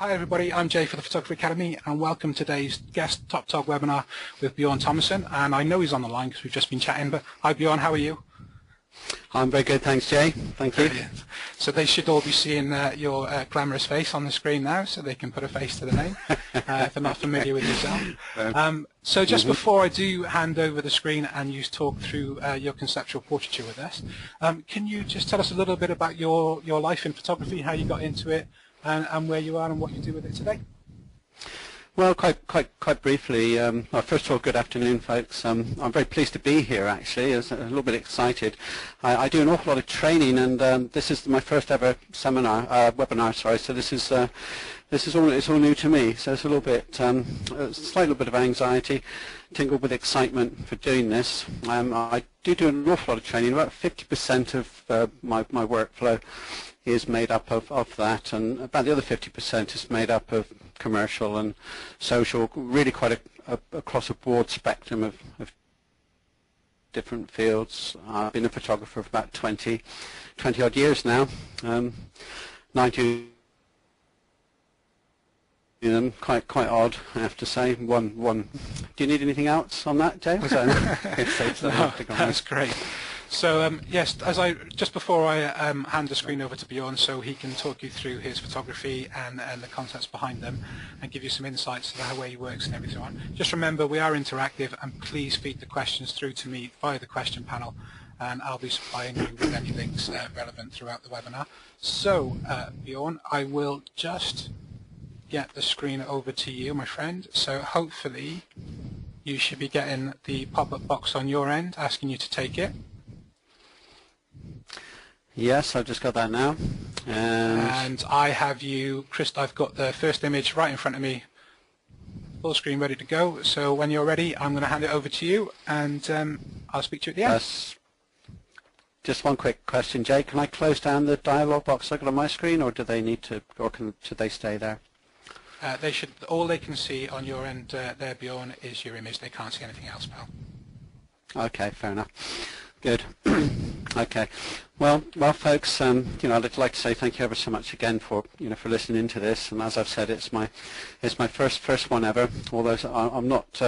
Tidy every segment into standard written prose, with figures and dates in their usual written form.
Hi everybody, I'm Jay for the Photography Academy and welcome to today's guest Top Talk webinar with Bjorn Thomassen, and I know he's on the line because we've just been chatting, but hi Bjorn, how are you? I'm very good, thanks Jay, thank you. Brilliant. So they should all be seeing your glamorous face on the screen now so they can put a face to the name if they're not familiar with yourself. So just before I do hand over the screen and you talk through your conceptual portraiture with us, can you just tell us a little bit about your life in photography, how you got into it, and where you are and what you do with it today? Well, quite briefly. Well, first of all, good afternoon, folks. I'm very pleased to be here. Actually, I'm a little bit excited. I do an awful lot of training, and this is my first ever webinar. Sorry. So this is all new to me. So it's a little bit, a slight little bit of anxiety, tingled with excitement for doing this. I do an awful lot of training. About 50% of my workflow is made up of that, and about the other 50% is made up of commercial and social, really quite across a broad spectrum of different fields. I've been a photographer for about 20 odd years now. 19 quite odd, I have to say. One. Do you need anything else on that, Jay? No, that's great. So yes, just before I hand the screen over to Bjorn so he can talk you through his photography and the concepts behind them and give you some insights to the way he works and everything on. Just remember, we are interactive, and please feed the questions through to me via the question panel, and I'll be supplying you with any links relevant throughout the webinar. So Bjorn, I will just get the screen over to you, my friend. So hopefully you should be getting the pop-up box on your end asking you to take it. Yes, I've just got that now. And I have you, Chris, I've got the first image right in front of me, full screen ready to go. So when you're ready, I'm going to hand it over to you, and I'll speak to you at the end. Just one quick question, Jay. Can I close down the dialog box I've got on my screen, or do they need to, or should they stay there? They should. All they can see on your end there, Bjorn, is your image. They can't see anything else, pal. Okay, fair enough. Good. Okay. Well, folks. I'd like to say thank you ever so much again for for listening to this. And as I've said, it's my first one ever. Although I'm not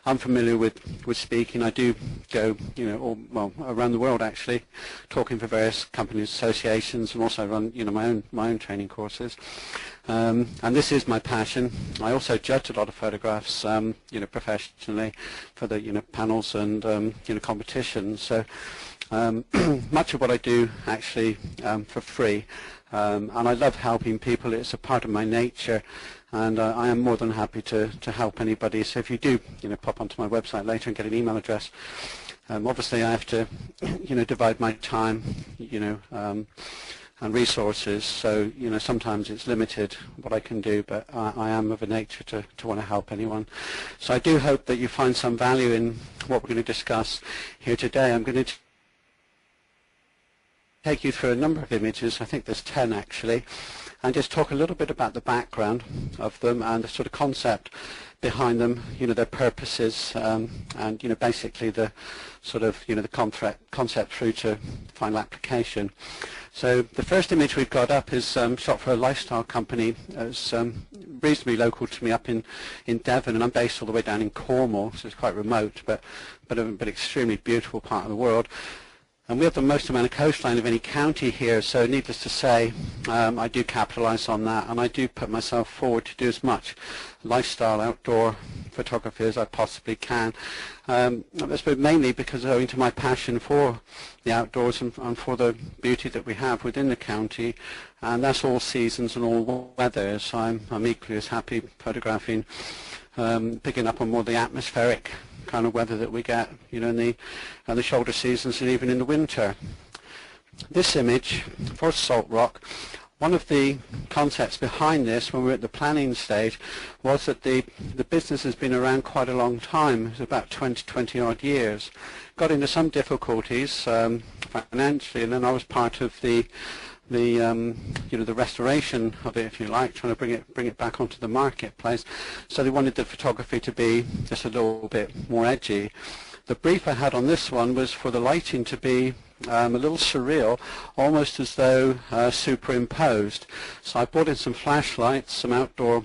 unfamiliar with speaking, I do go around the world actually, talking for various companies, associations, and also run my own training courses. And this is my passion. I also judge a lot of photographs, professionally for the panels and competitions. So much of what I do actually for free, and I love helping people. It's a part of my nature, and I am more than happy to help anybody. So if you do pop onto my website later and get an email address, obviously I have to divide my time and resources, so sometimes it's limited what I can do, but I am of a nature to want to help anyone. So I do hope that you find some value in what we're going to discuss here today. I'm going to take you through a number of images. I think there's 10 actually, and just talk a little bit about the background of them and the sort of concept behind them, their purposes, and basically the sort of the concept through to final application. So the first image we've got up is shot for a lifestyle company. It's reasonably local to me up in Devon, and I'm based all the way down in Cornwall, so it's quite remote, but extremely beautiful part of the world. And we have the most amount of coastline of any county here, so needless to say, I do capitalise on that, and I do put myself forward to do as much lifestyle outdoor photography as I possibly can. That's mainly because owing to my passion for the outdoors and for the beauty that we have within the county, and that's all seasons and all weathers. So I'm equally as happy photographing, picking up on more the atmospheric kind of weather that we get, in the shoulder seasons and even in the winter. This image for Salt Rock, one of the concepts behind this when we were at the planning stage was that the business has been around quite a long time. It's about 20 odd years. Got into some difficulties financially, and then I was part of the restoration of it, if you like, trying to bring it back onto the marketplace. So they wanted the photography to be just a little bit more edgy. The brief I had on this one was for the lighting to be a little surreal, almost as though superimposed. So I brought in some flashlights, some outdoor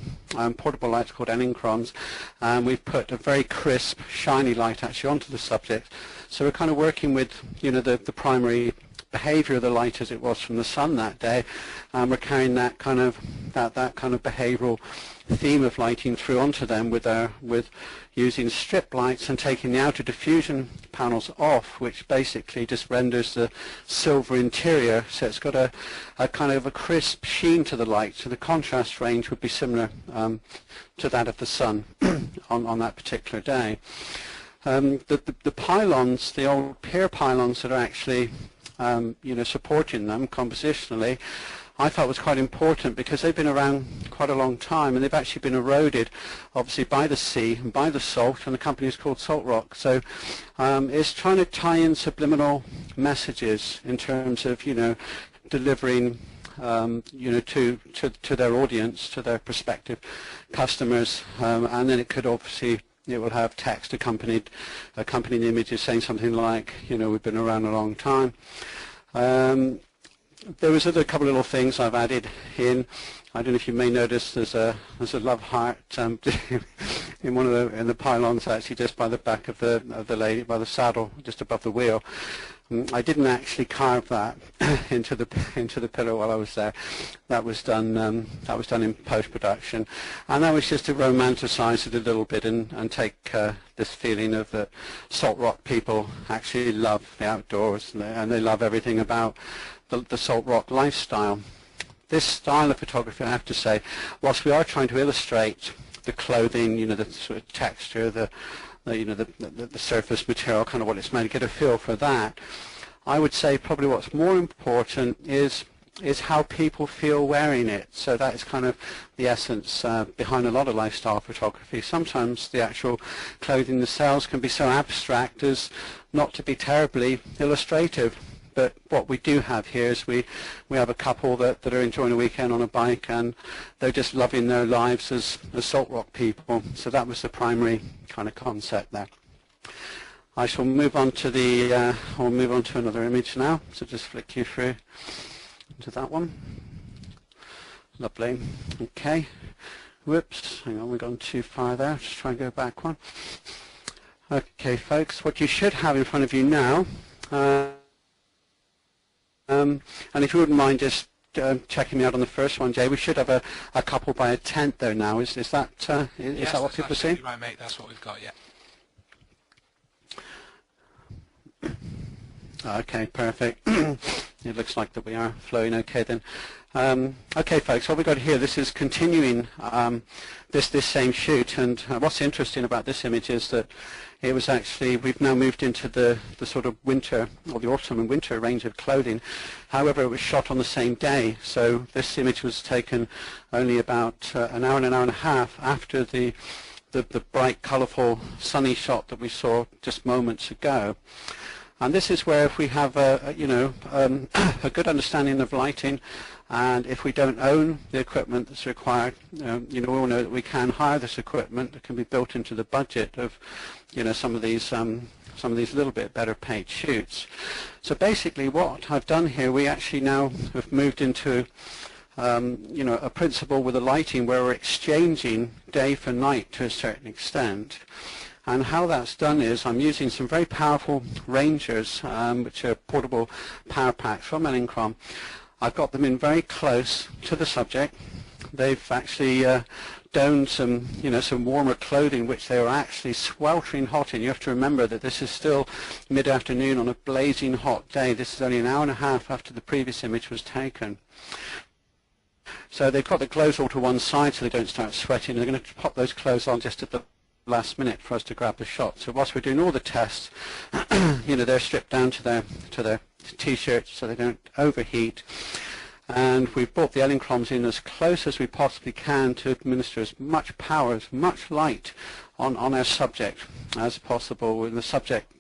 portable lights called Elinchroms, and we've put a very crisp, shiny light actually onto the subject. So we're kind of working with, you know, the primary behavior of the light as it was from the sun that day, and we're carrying that kind of behavioral theme of lighting through onto them with using strip lights and taking the outer diffusion panels off, which basically just renders the silver interior, so it's got a kind of a crisp sheen to the light, so the contrast range would be similar to that of the sun on that particular day. The pylons, the old pier pylons that are actually you know, supporting them compositionally, I thought was quite important because they've been around quite a long time, and they've actually been eroded obviously by the sea and by the salt, and the company is called Salt Rock. So it's trying to tie in subliminal messages in terms of, you know, delivering you know, to their audience, to their prospective customers, and then it could obviously, it will have text accompanying the images saying something like, you know, we've been around a long time. There was a couple of little things I've added in. I don't know if you may notice there's a love heart in the pylons, actually just by the back of the lady, by the saddle, just above the wheel. I didn't actually carve that into the pillar while I was there. That was done in post-production, and that was just to romanticize it a little bit and take this feeling of that Salt Rock people actually love the outdoors, and they love everything about the Salt Rock lifestyle. This style of photography, I have to say, whilst we are trying to illustrate the clothing, you know, the sort of texture, the surface material, kind of what it's made, to get a feel for that, I would say probably what's more important is how people feel wearing it. So that is kind of the essence behind a lot of lifestyle photography. Sometimes the actual clothing themselves can be so abstract as not to be terribly illustrative. But what we do have here is we have a couple that are enjoying a weekend on a bike, and they're just loving their lives as Salt Rock people. So that was the primary kind of concept there. I shall move on to I'll move on to another image now. So just flick you through to that one. Lovely. Okay. Whoops. Hang on, we've gone too far there. Just try and go back one. Okay, folks. What you should have in front of you now. And if you wouldn't mind just checking me out on the first one, Jay, we should have a couple by a tent there now. Is that yes, that what people are seeing? Right, mate. That's what we've got. Yeah. Okay, perfect. It looks like that we are flowing okay then. Okay, folks, what we've got here, this is continuing this same shoot, and what's interesting about this image is that it was actually, we've now moved into the sort of winter, or the autumn and winter range of clothing. However, it was shot on the same day, so this image was taken only about an hour and a half after the bright, colourful, sunny shot that we saw just moments ago. And this is where, if we have a good understanding of lighting, and if we don't own the equipment that's required, we all know that we can hire this equipment that can be built into the budget of, some of these little bit better paid shoots. So basically, what I've done here, we actually now have moved into a principle with the lighting where we're exchanging day for night to a certain extent. And how that's done is I'm using some very powerful Rangers, which are portable power packs from Elinchrom. I've got them in very close to the subject. They've actually donned some warmer clothing, which they are actually sweltering hot in. You have to remember that this is still mid-afternoon on a blazing hot day. This is only an hour and a half after the previous image was taken. So they've got the clothes all to one side so they don't start sweating. They're going to pop those clothes on just at the last minute for us to grab the shot. So whilst we're doing all the tests, they're stripped down to their t-shirts so they don't overheat. And we've brought the Elinchroms in as close as we possibly can to administer as much power, as much light on our subject as possible, with the subject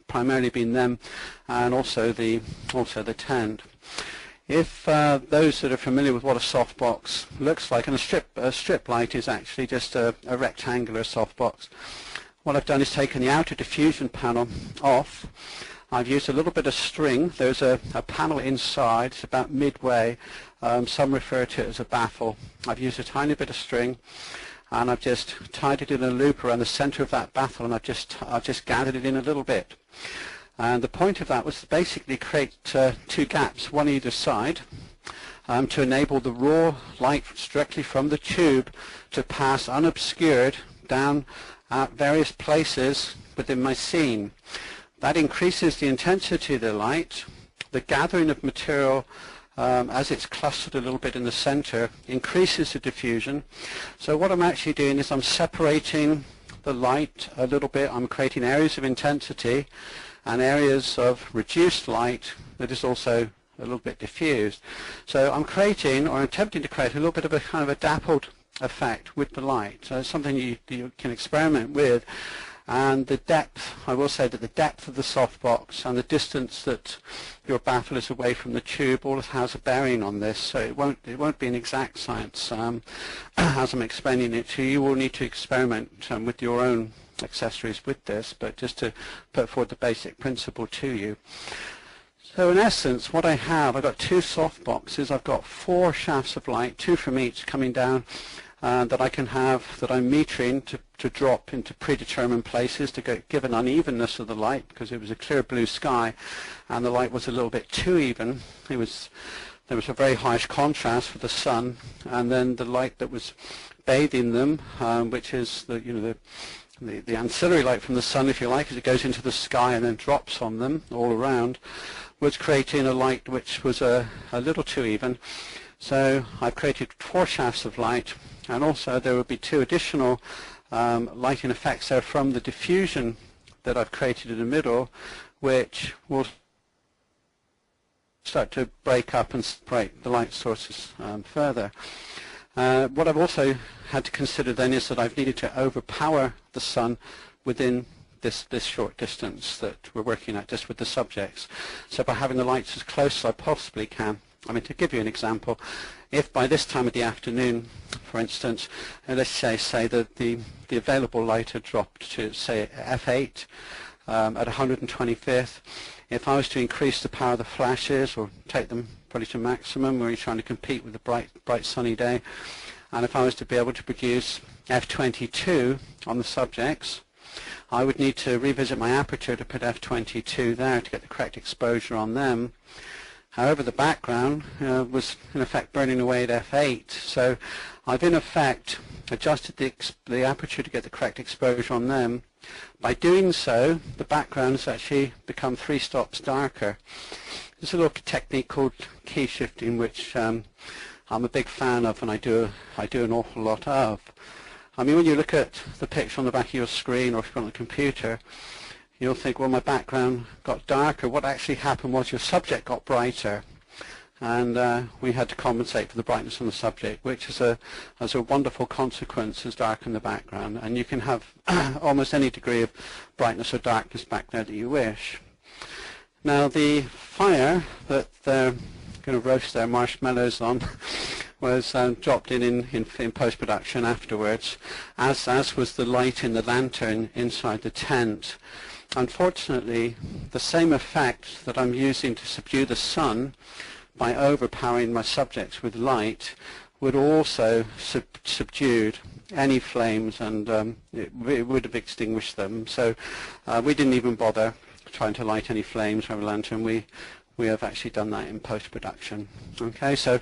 primarily being them and also the tent. If those that are familiar with what a softbox looks like, and a strip light is actually just a rectangular softbox, what I've done is taken the outer diffusion panel off, I've used a little bit of string. There's a panel inside. It's about midway. Some refer to it as a baffle. I've used a tiny bit of string, and I've just tied it in a loop around the center of that baffle, and I've just gathered it in a little bit. And the point of that was to basically create two gaps, one either side, to enable the raw light directly from the tube to pass unobscured down at various places within my scene. That increases the intensity of the light. The gathering of material as it's clustered a little bit in the center increases the diffusion. So what I'm actually doing is I'm separating the light a little bit. I'm creating areas of intensity and areas of reduced light that is also a little bit diffused. So I'm creating, or attempting to create, a little bit of a kind of a dappled effect with the light. So it's something you can experiment with. And the depth, I will say that the depth of the softbox and the distance that your baffle is away from the tube all has a bearing on this. So it won't be an exact science as I'm explaining it to you. You will need to experiment with your own accessories with this, but just to put forward the basic principle to you. So in essence, what I've got two soft boxes. I've got 4 shafts of light, 2 from each, coming down that I can have, that I'm metering to drop into predetermined places to give an unevenness of the light, because it was a clear blue sky and the light was a little bit too even. There was a very harsh contrast with the sun, and then the light that was bathing them, which is the ancillary light from the sun, if you like, as it goes into the sky and then drops on them all around, was creating a light which was a little too even. So I've created 4 shafts of light, and also there will be 2 additional lighting effects there from the diffusion that I've created in the middle, which will start to break up and separate the light sources further. What I've also had to consider then is that I've needed to overpower the sun within this short distance that we're working at just with the subjects. So by having the lights as close as I possibly can. I mean, to give you an example, if by this time of the afternoon, for instance, let's say that the available light had dropped to, say, f8 at 125th, if I was to increase the power of the flashes or take them probably to maximum, where you're trying to compete with a bright sunny day, and if I was to be able to produce f22 on the subjects, I would need to revisit my aperture to put f22 there to get the correct exposure on them. However, the background was in effect burning away at f8, so I've in effect adjusted the aperture to get the correct exposure on them. By doing so, the background has actually become 3 stops darker. There's a little technique called key shifting, which I'm a big fan of, and I do an awful lot of. I mean, when you look at the picture on the back of your screen, or if you're on the computer, you'll think, well, my background got darker. What actually happened was your subject got brighter, and we had to compensate for the brightness on the subject, which as a wonderful consequence has darkened the background. And you can have almost any degree of brightness or darkness back there that you wish. Now, the fire that they're going to roast their marshmallows on was dropped in post-production afterwards, as was the light in the lantern inside the tent. Unfortunately, the same effect that I'm using to subdue the sun by overpowering my subjects with light would also subdued any flames, and it would have extinguished them. So we didn't even bother trying to light any flames from a lantern. We have actually done that in post-production. Okay, so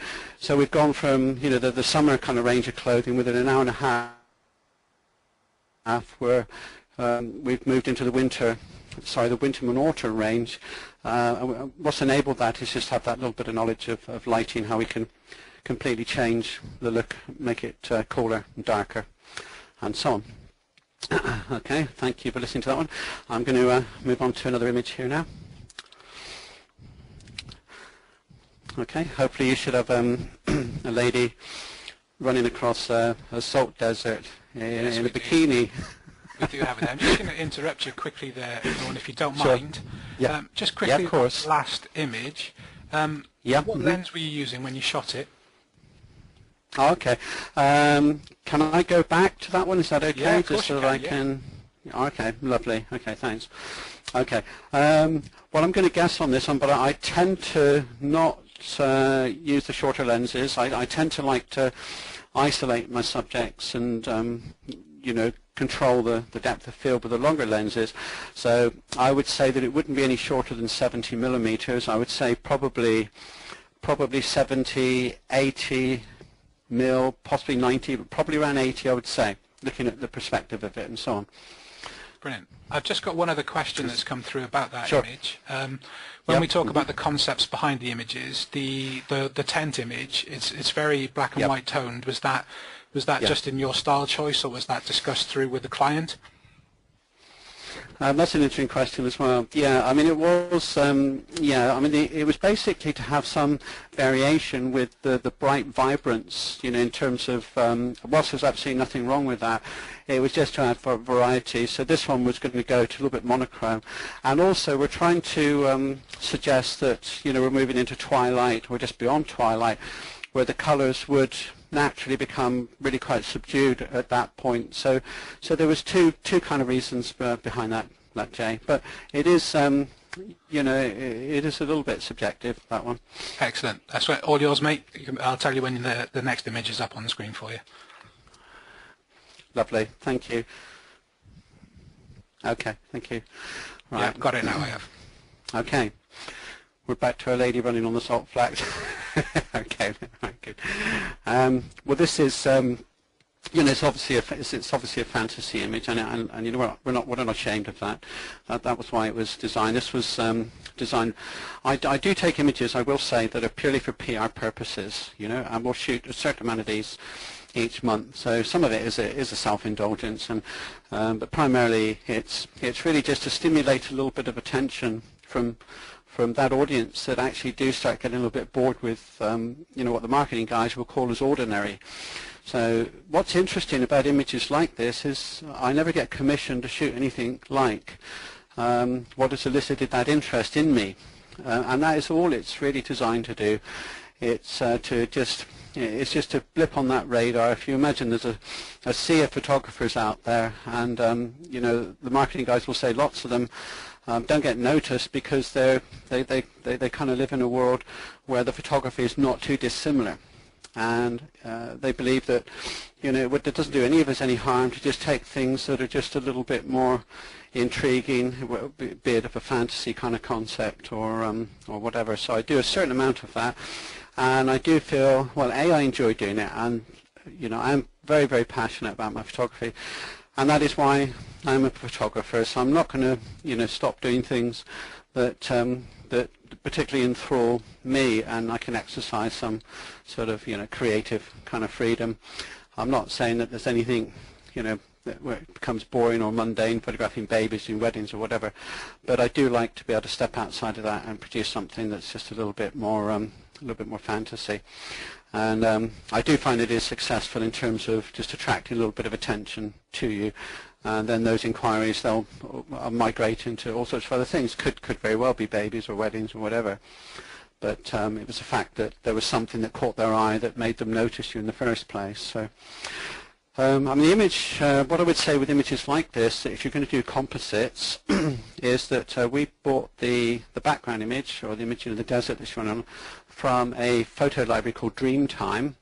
we've gone from the summer kind of range of clothing within an hour and a half, where we've moved into the winter and autumn range. What's enabled that is just have that little bit of knowledge of lighting, how we can completely change the look, make it cooler and darker, and so on. Okay, thank you for listening to that one. I'm going to move on to another image here now. Okay, hopefully you should have a lady running across a salt desert in a bikini. We do have it. I'm just going to interrupt you quickly there, Bjorn, if you don't Sure. mind. Yeah. Just quickly, Yeah, of course. last image. What lens were you using when you shot it? Okay. Can I go back to that one? Is that okay? Yeah, of course Just so you that I can, can. Okay, lovely. Okay, thanks. Okay. Well, I'm going to guess on this one, but I tend to not use the shorter lenses. I tend to like to isolate my subjects and, you know, control the depth of field with the longer lenses. So I would say that it wouldn't be any shorter than 70 millimeters. I would say probably 70, 80 mil, possibly 90, but probably around 80, I would say, looking at the perspective of it and so on. Brilliant. I've just got one other question that's come through about that Sure. image. When we talk about the concepts behind the images, the tent image, it's very black and white toned. Was that just in your style choice, or was that discussed through with the client? That's an interesting question as well. Yeah, I mean it was. Yeah, I mean it was basically to have some variation with the bright vibrance. You know, in terms of whilst there's absolutely nothing wrong with that, it was just to add variety. So this one was going to go to a little bit monochrome, and also we're trying to suggest that, you know, we're moving into twilight or just beyond twilight, where the colours would naturally become really quite subdued at that point. So there was two kind of reasons behind that, Jay. But it is, you know, it is a little bit subjective, that one. Excellent. That's right. All yours, mate. I'll tell you when the next image is up on the screen for you. Lovely. Thank you. Okay. Thank you. Right. Yeah, I've got it now. I have. Okay. We're back to a lady running on the salt flats. Okay, right, good. Well, this is, you know, it's obviously a fantasy image, and you know, we're not ashamed of that. That was why it was designed. This was designed. I do take images, I will say, that are purely for PR purposes. You know, and we'll shoot a certain amount of these each month. So some of it is a self-indulgence, and but primarily it's really just to stimulate a little bit of attention from that audience that actually do start getting a little bit bored with, you know, what the marketing guys will call as ordinary. So what's interesting about images like this is I never get commissioned to shoot anything like what has elicited that interest in me, and that is all it's really designed to do. It's just to blip on that radar. If you imagine there's a sea of photographers out there, and you know, the marketing guys will say lots of them don't get noticed because they kind of live in a world where the photography is not too dissimilar, and they believe that, you know, it doesn't do any of us any harm to just take things that are just a little bit more intriguing, be it of a fantasy kind of concept or whatever. So I do a certain amount of that, and I do feel, well, I enjoy doing it, and you know, I'm very, very passionate about my photography. And that is why I'm a photographer. So I'm not going to, you know, stop doing things that that particularly enthrall me, and I can exercise some sort of, you know, creative kind of freedom. I'm not saying that there's anything, you know, where it becomes boring or mundane, photographing babies in weddings or whatever. But I do like to be able to step outside of that and produce something that's just a little bit more fantasy. And I do find it is successful in terms of just attracting a little bit of attention to you, and then those inquiries, they'll migrate into all sorts of other things. Could very well be babies or weddings or whatever, but it was the fact that there was something that caught their eye that made them notice you in the first place. So I mean, the image, what I would say with images like this, if you're going to do composites, is that we bought the background image, or the image in the desert that's shown on, from a photo library called Dreamtime.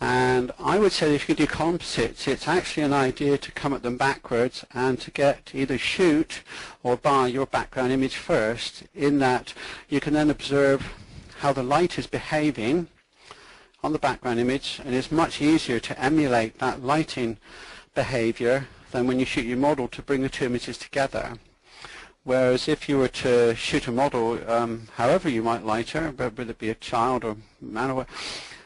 And I would say that if you can do composites, it's actually an idea to come at them backwards and to get either shoot or buy your background image first, in that you can then observe how the light is behaving on the background image, and it's much easier to emulate that lighting behavior than when you shoot your model to bring the two images together. Whereas if you were to shoot a model, however you might light her, whether it be a child or man or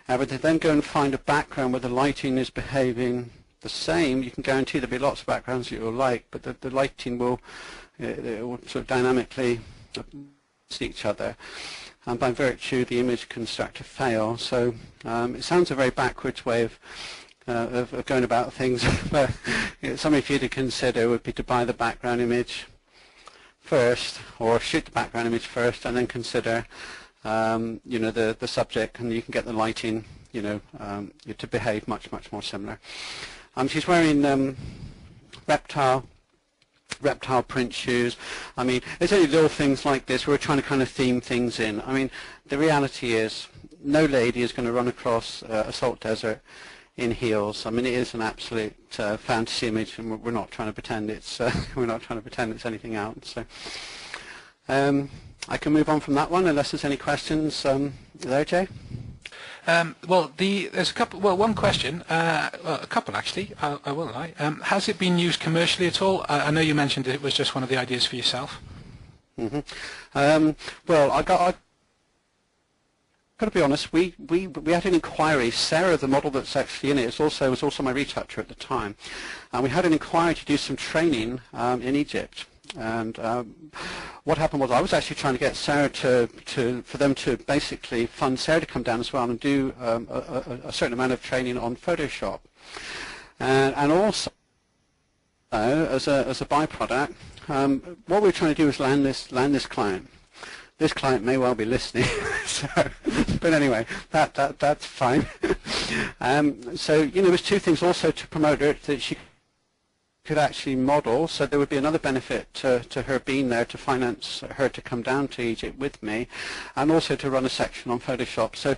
whatever, to then go and find a background where the lighting is behaving the same, you can guarantee there'll be lots of backgrounds that you'll like, but the lighting will, it will sort of dynamically see each other, and by virtue the image can start to fail. So it sounds a very backwards way of going about things, but something for you to consider would be to buy the background image first, or shoot the background image first, and then consider you know, the subject, and you can get the lighting, you know, to behave much more similar. She's wearing reptile reptile print shoes. I mean, it's only little things like this. We're trying to kind of theme things in. I mean, the reality is no lady is going to run across a salt desert in heels. I mean, it is an absolute fantasy image, and we're not trying to pretend it's we're not trying to pretend it's anything else. So I can move on from that one unless there's any questions there, Jay. Well, there's a couple. Well, one question. Well, a couple actually. I will lie. Has it been used commercially at all? I know you mentioned it was just one of the ideas for yourself. Well, I got to be honest. We had an inquiry. Sarah, the model that's actually in it, was also my retoucher at the time, and we had an inquiry to do some training in Egypt. And what happened was I was actually trying to get Sarah for them to basically fund Sarah to come down as well and do a certain amount of training on Photoshop, and also as a byproduct, what we're trying to do is land this client. This client may well be listening, but anyway, that's fine. So there was two things also to promote her, that she could actually model, so there would be another benefit to her being there to finance her to come down to Egypt with me, and also to run a section on Photoshop. So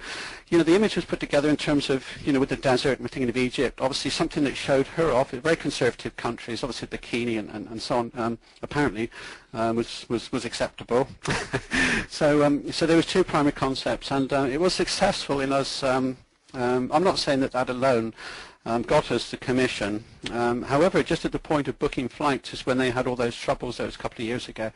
the image was put together in terms of with the desert, and we're thinking of Egypt, obviously something that showed her off. A very conservative countries, obviously bikini and so on, apparently was acceptable. So there was two primary concepts, and it was successful in us. I'm not saying that alone got us the commission. However, just at the point of booking flights is when they had all those troubles. That was a couple of years ago,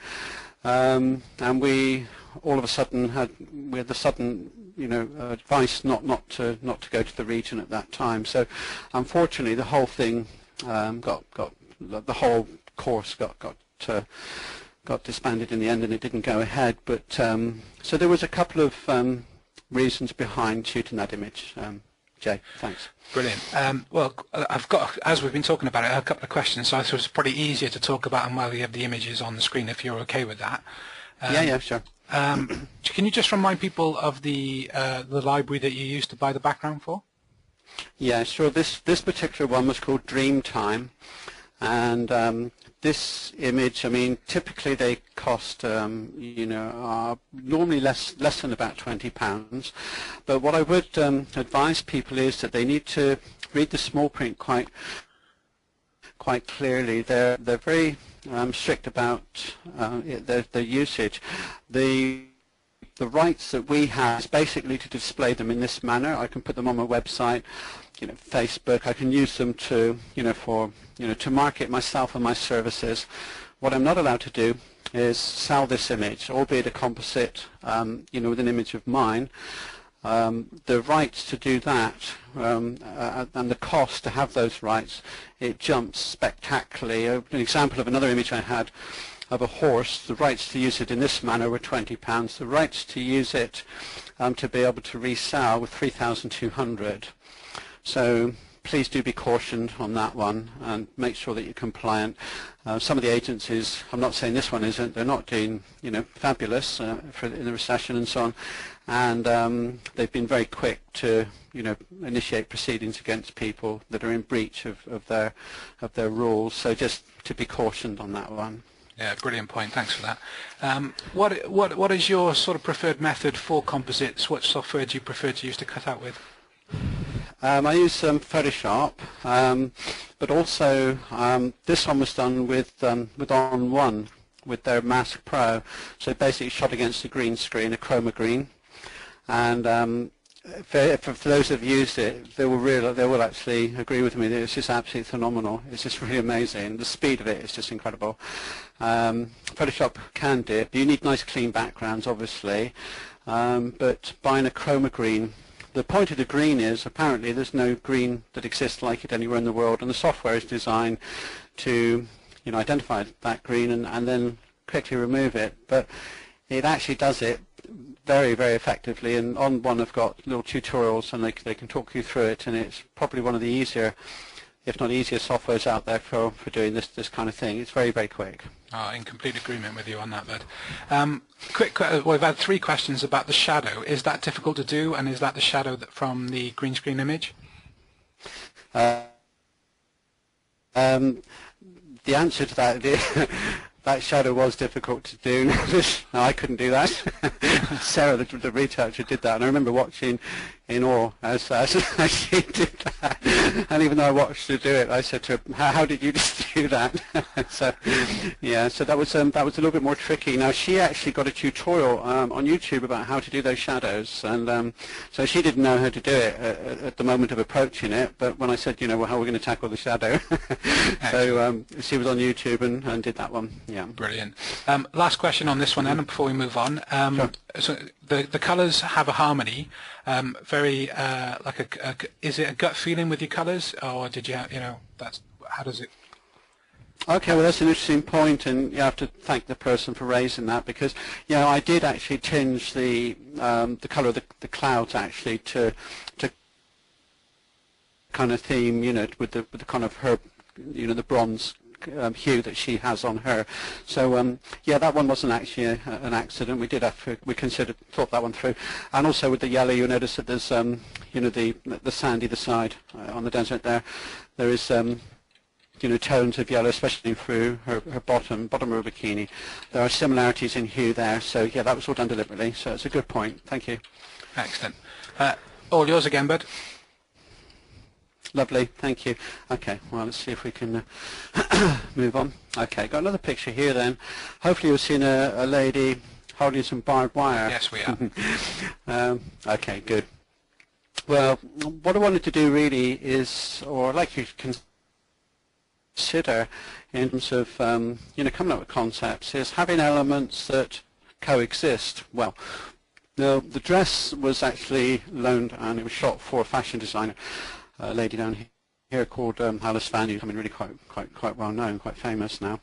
and we all of a sudden had the sudden advice not to go to the region at that time. So unfortunately, the whole thing the whole course got disbanded in the end, and it didn't go ahead. But so there was a couple of reasons behind shooting that image. Jay, thanks. Brilliant. Well, I've got, as we've been talking about it, a couple of questions, so I thought it's probably easier to talk about them while we have the images on the screen, if you're okay with that. Yeah, sure. Can you just remind people of the library that you used to buy the background for? Yeah, sure. This particular one was called Dreamtime, and this image, I mean, typically they cost, normally less than about £20. But what I would advise people is that they need to read the small print quite clearly. They're very strict about their usage. The rights that we have is basically to display them in this manner. I can put them on my website, Facebook. I can use them to, to market myself and my services. What I'm not allowed to do is sell this image, albeit a composite, with an image of mine. The rights to do that and the cost to have those rights, it jumps spectacularly. An example of another image I had of a horse, the rights to use it in this manner were £20. The rights to use it to be able to resell were £3,200. So please do be cautioned on that one and make sure that you're compliant. Some of the agencies, I'm not saying this one isn't, they're not doing fabulous in the recession and so on, and they've been very quick to initiate proceedings against people that are in breach of their rules. So just to be cautioned on that one. Yeah, brilliant point. Thanks for that. What is your sort of preferred method for composites? What software do you prefer to use to cut out with? I use Photoshop, but also this one was done with On One with their Mask Pro. So basically shot against a green screen, a chroma green, and for those who've used it, they will actually agree with me that it's just absolutely phenomenal. It's just really amazing. The speed of it is just incredible. Photoshop can do it, but you need nice clean backgrounds, obviously. But buying a chroma green, the point of the green is apparently there's no green that exists like it anywhere in the world, and the software is designed to identify that green and then quickly remove it. But it actually does it very, very effectively, and On One have got little tutorials and they can talk you through it, and it's probably one of the easier, if not easier, softwares out there for doing this kind of thing. It's very, very quick. Oh, in complete agreement with you on that, Bud. We've had 3 questions about the shadow. Is that difficult to do, and is that the shadow from the green screen image? The the answer to that, that shadow was difficult to do. No, I couldn't do that. Sarah, the retoucher, did that, and I remember watching in awe as she did that. And even though I watched her do it, I said to her, "How did you just do that?" So, yeah, so that was a little bit more tricky. Now, she actually got a tutorial on YouTube about how to do those shadows, and so she didn't know how to do it at the moment of approaching it. But when I said, well, how are we going to tackle the shadow? So she was on YouTube and did that one. Yeah. Brilliant. Last question on this one, then, before we move on. Sure. So the colours have a harmony. Very is it a gut feeling with your colours, or did you that's how does it? Okay, well that's an interesting point, and you have to thank the person for raising that, because I did actually tinge the colour of the clouds actually to kind of theme, with the kind of her, the bronze hue that she has on her. So yeah, that one wasn't actually an accident. We did thought that one through. And also with the yellow, you'll notice that there's the sandy, the side on the desert there is tones of yellow, especially through her bottom of her bikini. There are similarities in hue there. So yeah, that was all done deliberately. So it's a good point. Thank you. Excellent. All yours again, bud. Lovely, thank you. Okay, well, let's see if we can move on. Okay, got another picture here then. Hopefully you've seen a lady holding some barbed wire. Yes, we are. Okay, good. Well, what I wanted to do really is, or I'd like you to consider in terms of, coming up with concepts, is having elements that coexist. Well, the dress was actually loaned and it was shot for a fashion designer. A lady down here called Alice Van, who's really quite well known, quite famous now.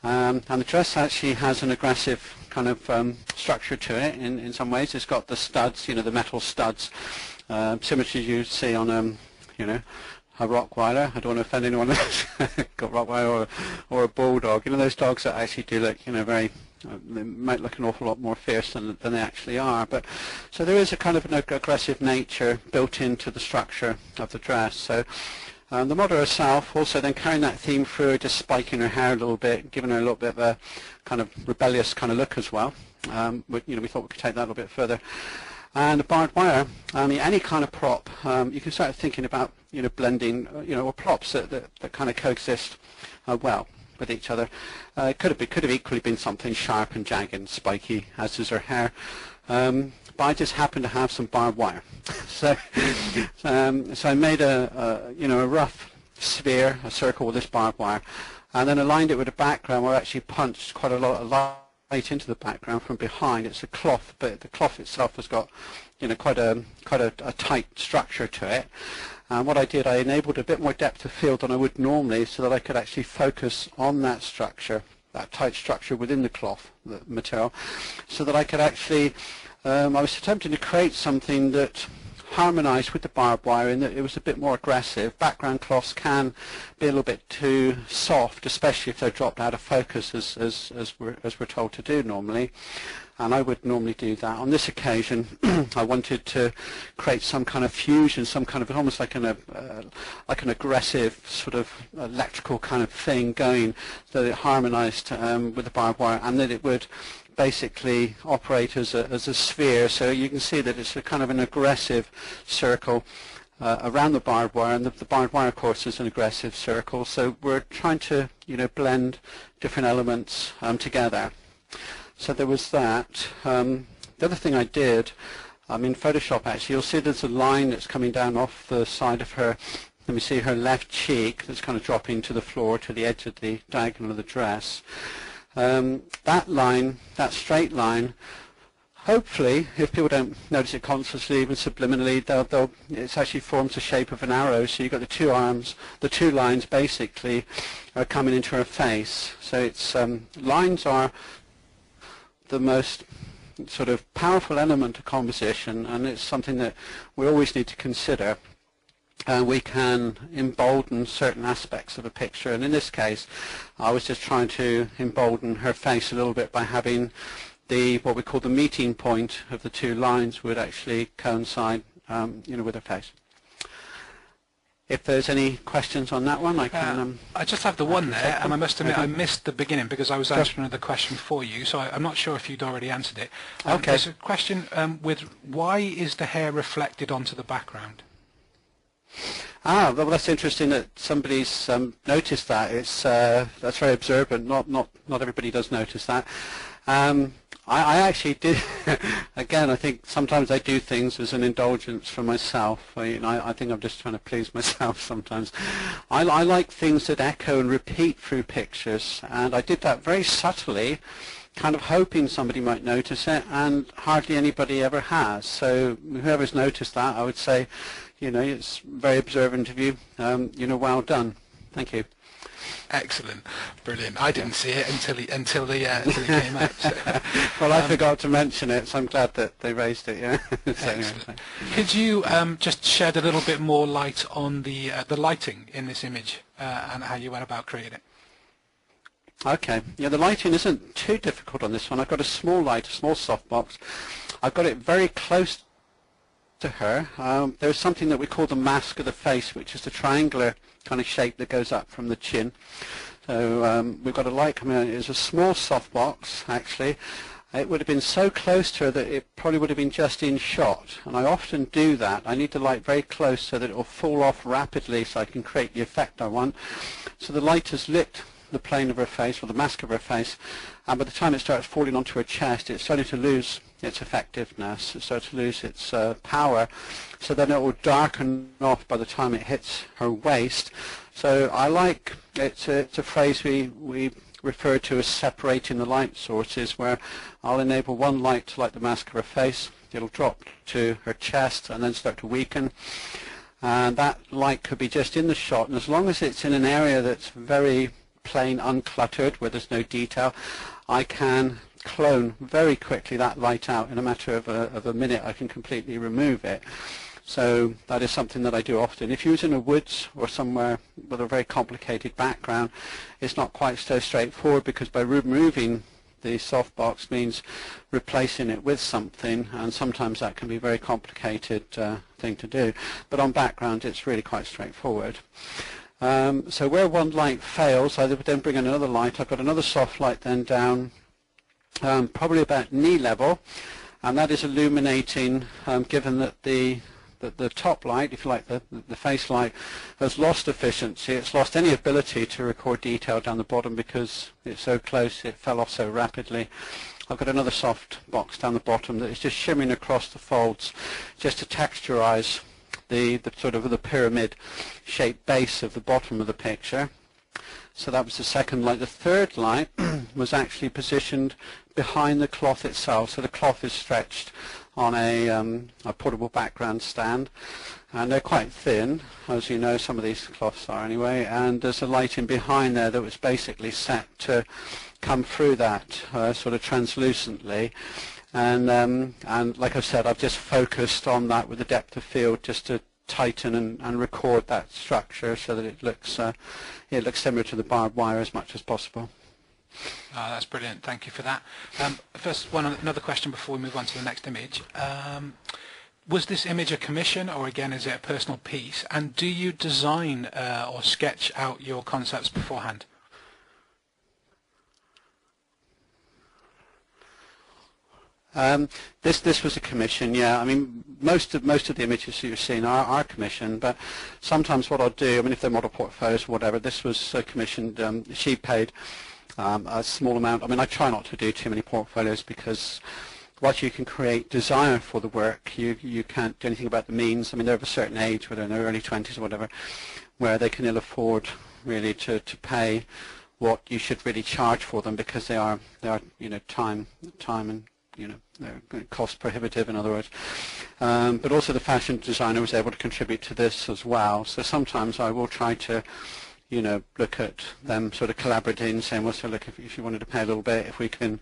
And the dress actually has an aggressive kind of structure to it in some ways. It's got the studs, the metal studs, similar to you see on a Rottweiler. I don't want to offend anyone that's got Rottweiler or a bulldog. Those dogs that actually do look very. They might look an awful lot more fierce than they actually are, but so there is a kind of an aggressive nature built into the structure of the dress. So the model herself also then carrying that theme through, just spiking her hair a little bit, giving her a little bit of a kind of rebellious kind of look as well. But, we thought we could take that a little bit further. And the barbed wire, any kind of prop, you can start thinking about blending, or props that kind of coexist well with each other. It could have equally been something sharp and jagged and spiky, as is her hair. But I just happened to have some barbed wire, so I made a rough sphere, a circle with this barbed wire, and then aligned it with a background where I actually punched quite a lot of light into the background from behind. It's a cloth, but the cloth itself has got quite a tight structure to it. And what I did, I enabled a bit more depth of field than I would normally, so that I could actually focus on that structure, that tight structure within the cloth, the material, so that I could actually, I was attempting to create something that harmonized with the barbed wire in that it was a bit more aggressive. Background cloths can be a little bit too soft, especially if they're dropped out of focus, as we're told to do normally. And I would normally do that. On this occasion, I wanted to create some kind of fusion, some kind of almost like an aggressive sort of electrical kind of thing going, so that it harmonized with the barbed wire, and that it would basically operate as a sphere. So you can see that it's a kind of an aggressive circle around the barbed wire, and the barbed wire, of course, is an aggressive circle. So we're trying to blend different elements together. So there was that. The other thing I did, in Photoshop actually, you'll see there's a line that's coming down off the side of her, let me see, her left cheek, that's kind of dropping to the floor, to the edge of the diagonal of the dress. That line, that straight line, hopefully, if people don't notice it consciously, even subliminally, it actually forms the shape of an arrow. So you've got the two arms, the two lines basically are coming into her face. So it's lines are the most sort of powerful element to composition, and it's something that we always need to consider. We can embolden certain aspects of a picture, and in this case I was just trying to embolden her face a little bit by having what we call the meeting point of the two lines would actually coincide with her face. if there's any questions on that one, I can... I just have the one there, and I must admit I missed the beginning because I was Sure. answering the question for you, so I'm not sure if you'd already answered it. Okay. There's a question with why is the hair reflected onto the background? Ah, well, that's interesting that somebody's noticed that. It's that's very observant. Not everybody does notice that. I actually did. Again, I think sometimes I do things as an indulgence for myself. I think I'm just trying to please myself sometimes. I like things that echo and repeat through pictures, and I did that very subtly, kind of hoping somebody might notice it, and hardly anybody ever has. So whoever's noticed that, I would say, it's very observant of you. Well done. Thank you. Excellent, brilliant. I didn't see it until he came out. So. Well, I forgot to mention it, so I'm glad that they raised it. Yeah. So, excellent. Could you just shed a little bit more light on the lighting in this image and how you went about creating it? Okay. Yeah, the lighting isn't too difficult on this one. I've got a small light, a small softbox. I've got it very close to her. There's something that we call the mask of the face, which is the triangular kind of shape that goes up from the chin. So we've got a light coming out. It's a small softbox, actually. It would have been so close to her that it probably would have been just in shot. And I often do that. I need the light very close so that it will fall off rapidly so I can create the effect I want. So the light has lit the plane of her face, or the mask of her face, and by the time it starts falling onto her chest, it's starting to lose its effectiveness, it starts to lose its power, so then it will darken off by the time it hits her waist. So I like, it's a phrase we refer to as separating the light sources, where I'll enable one light to light the mask of her face, it'll drop to her chest and then start to weaken. And that light could be just in the shot, and as long as it's in an area that's very plain, uncluttered, where there's no detail, I can clone very quickly that light out. In a matter of a minute I can completely remove it. So that is something that I do often. If you're in a woods or somewhere with a very complicated background, it's not quite so straightforward, because by removing the softbox means replacing it with something, and sometimes that can be a very complicated thing to do. But on background it's really quite straightforward. So where one light fails, I would then bring in another light. I've got another soft light then down probably about knee level, and that is illuminating, given that the top light, if you like, the face light, has lost efficiency. It's lost any ability to record detail down the bottom because it's so close, it fell off so rapidly. I've got another soft box down the bottom that is just shimmering across the folds just to texturize the sort of the pyramid shaped base of the bottom of the picture. So that was the second light. The third light was actually positioned behind the cloth itself. So the cloth is stretched on a portable background stand, and they're quite thin, as you know, some of these cloths are anyway, and there's a light in behind there that was basically set to come through that sort of translucently. And like I said, I've just focused on that with the depth of field just to tighten and record that structure so that it looks similar to the barbed wire as much as possible. That's brilliant. Thank you for that. First, another question before we move on to the next image. Was this image a commission, or again is it a personal piece? And do you design or sketch out your concepts beforehand? This was a commission, yeah. I mean, most of the images you've seen are commissioned, but sometimes what I'll do, I mean, if they're model portfolios or whatever, this was commissioned. She paid a small amount. I mean, I try not to do too many portfolios, because once you can create desire for the work, you can't do anything about the means. I mean, they're of a certain age, whether in their early 20s or whatever, where they can ill afford really to pay what you should really charge for them, because they are time and they're cost prohibitive, in other words. But also the fashion designer was able to contribute to this as well. So sometimes I will try to look at them sort of collaborating and saying, well, so look, if you wanted to pay a little bit, if we can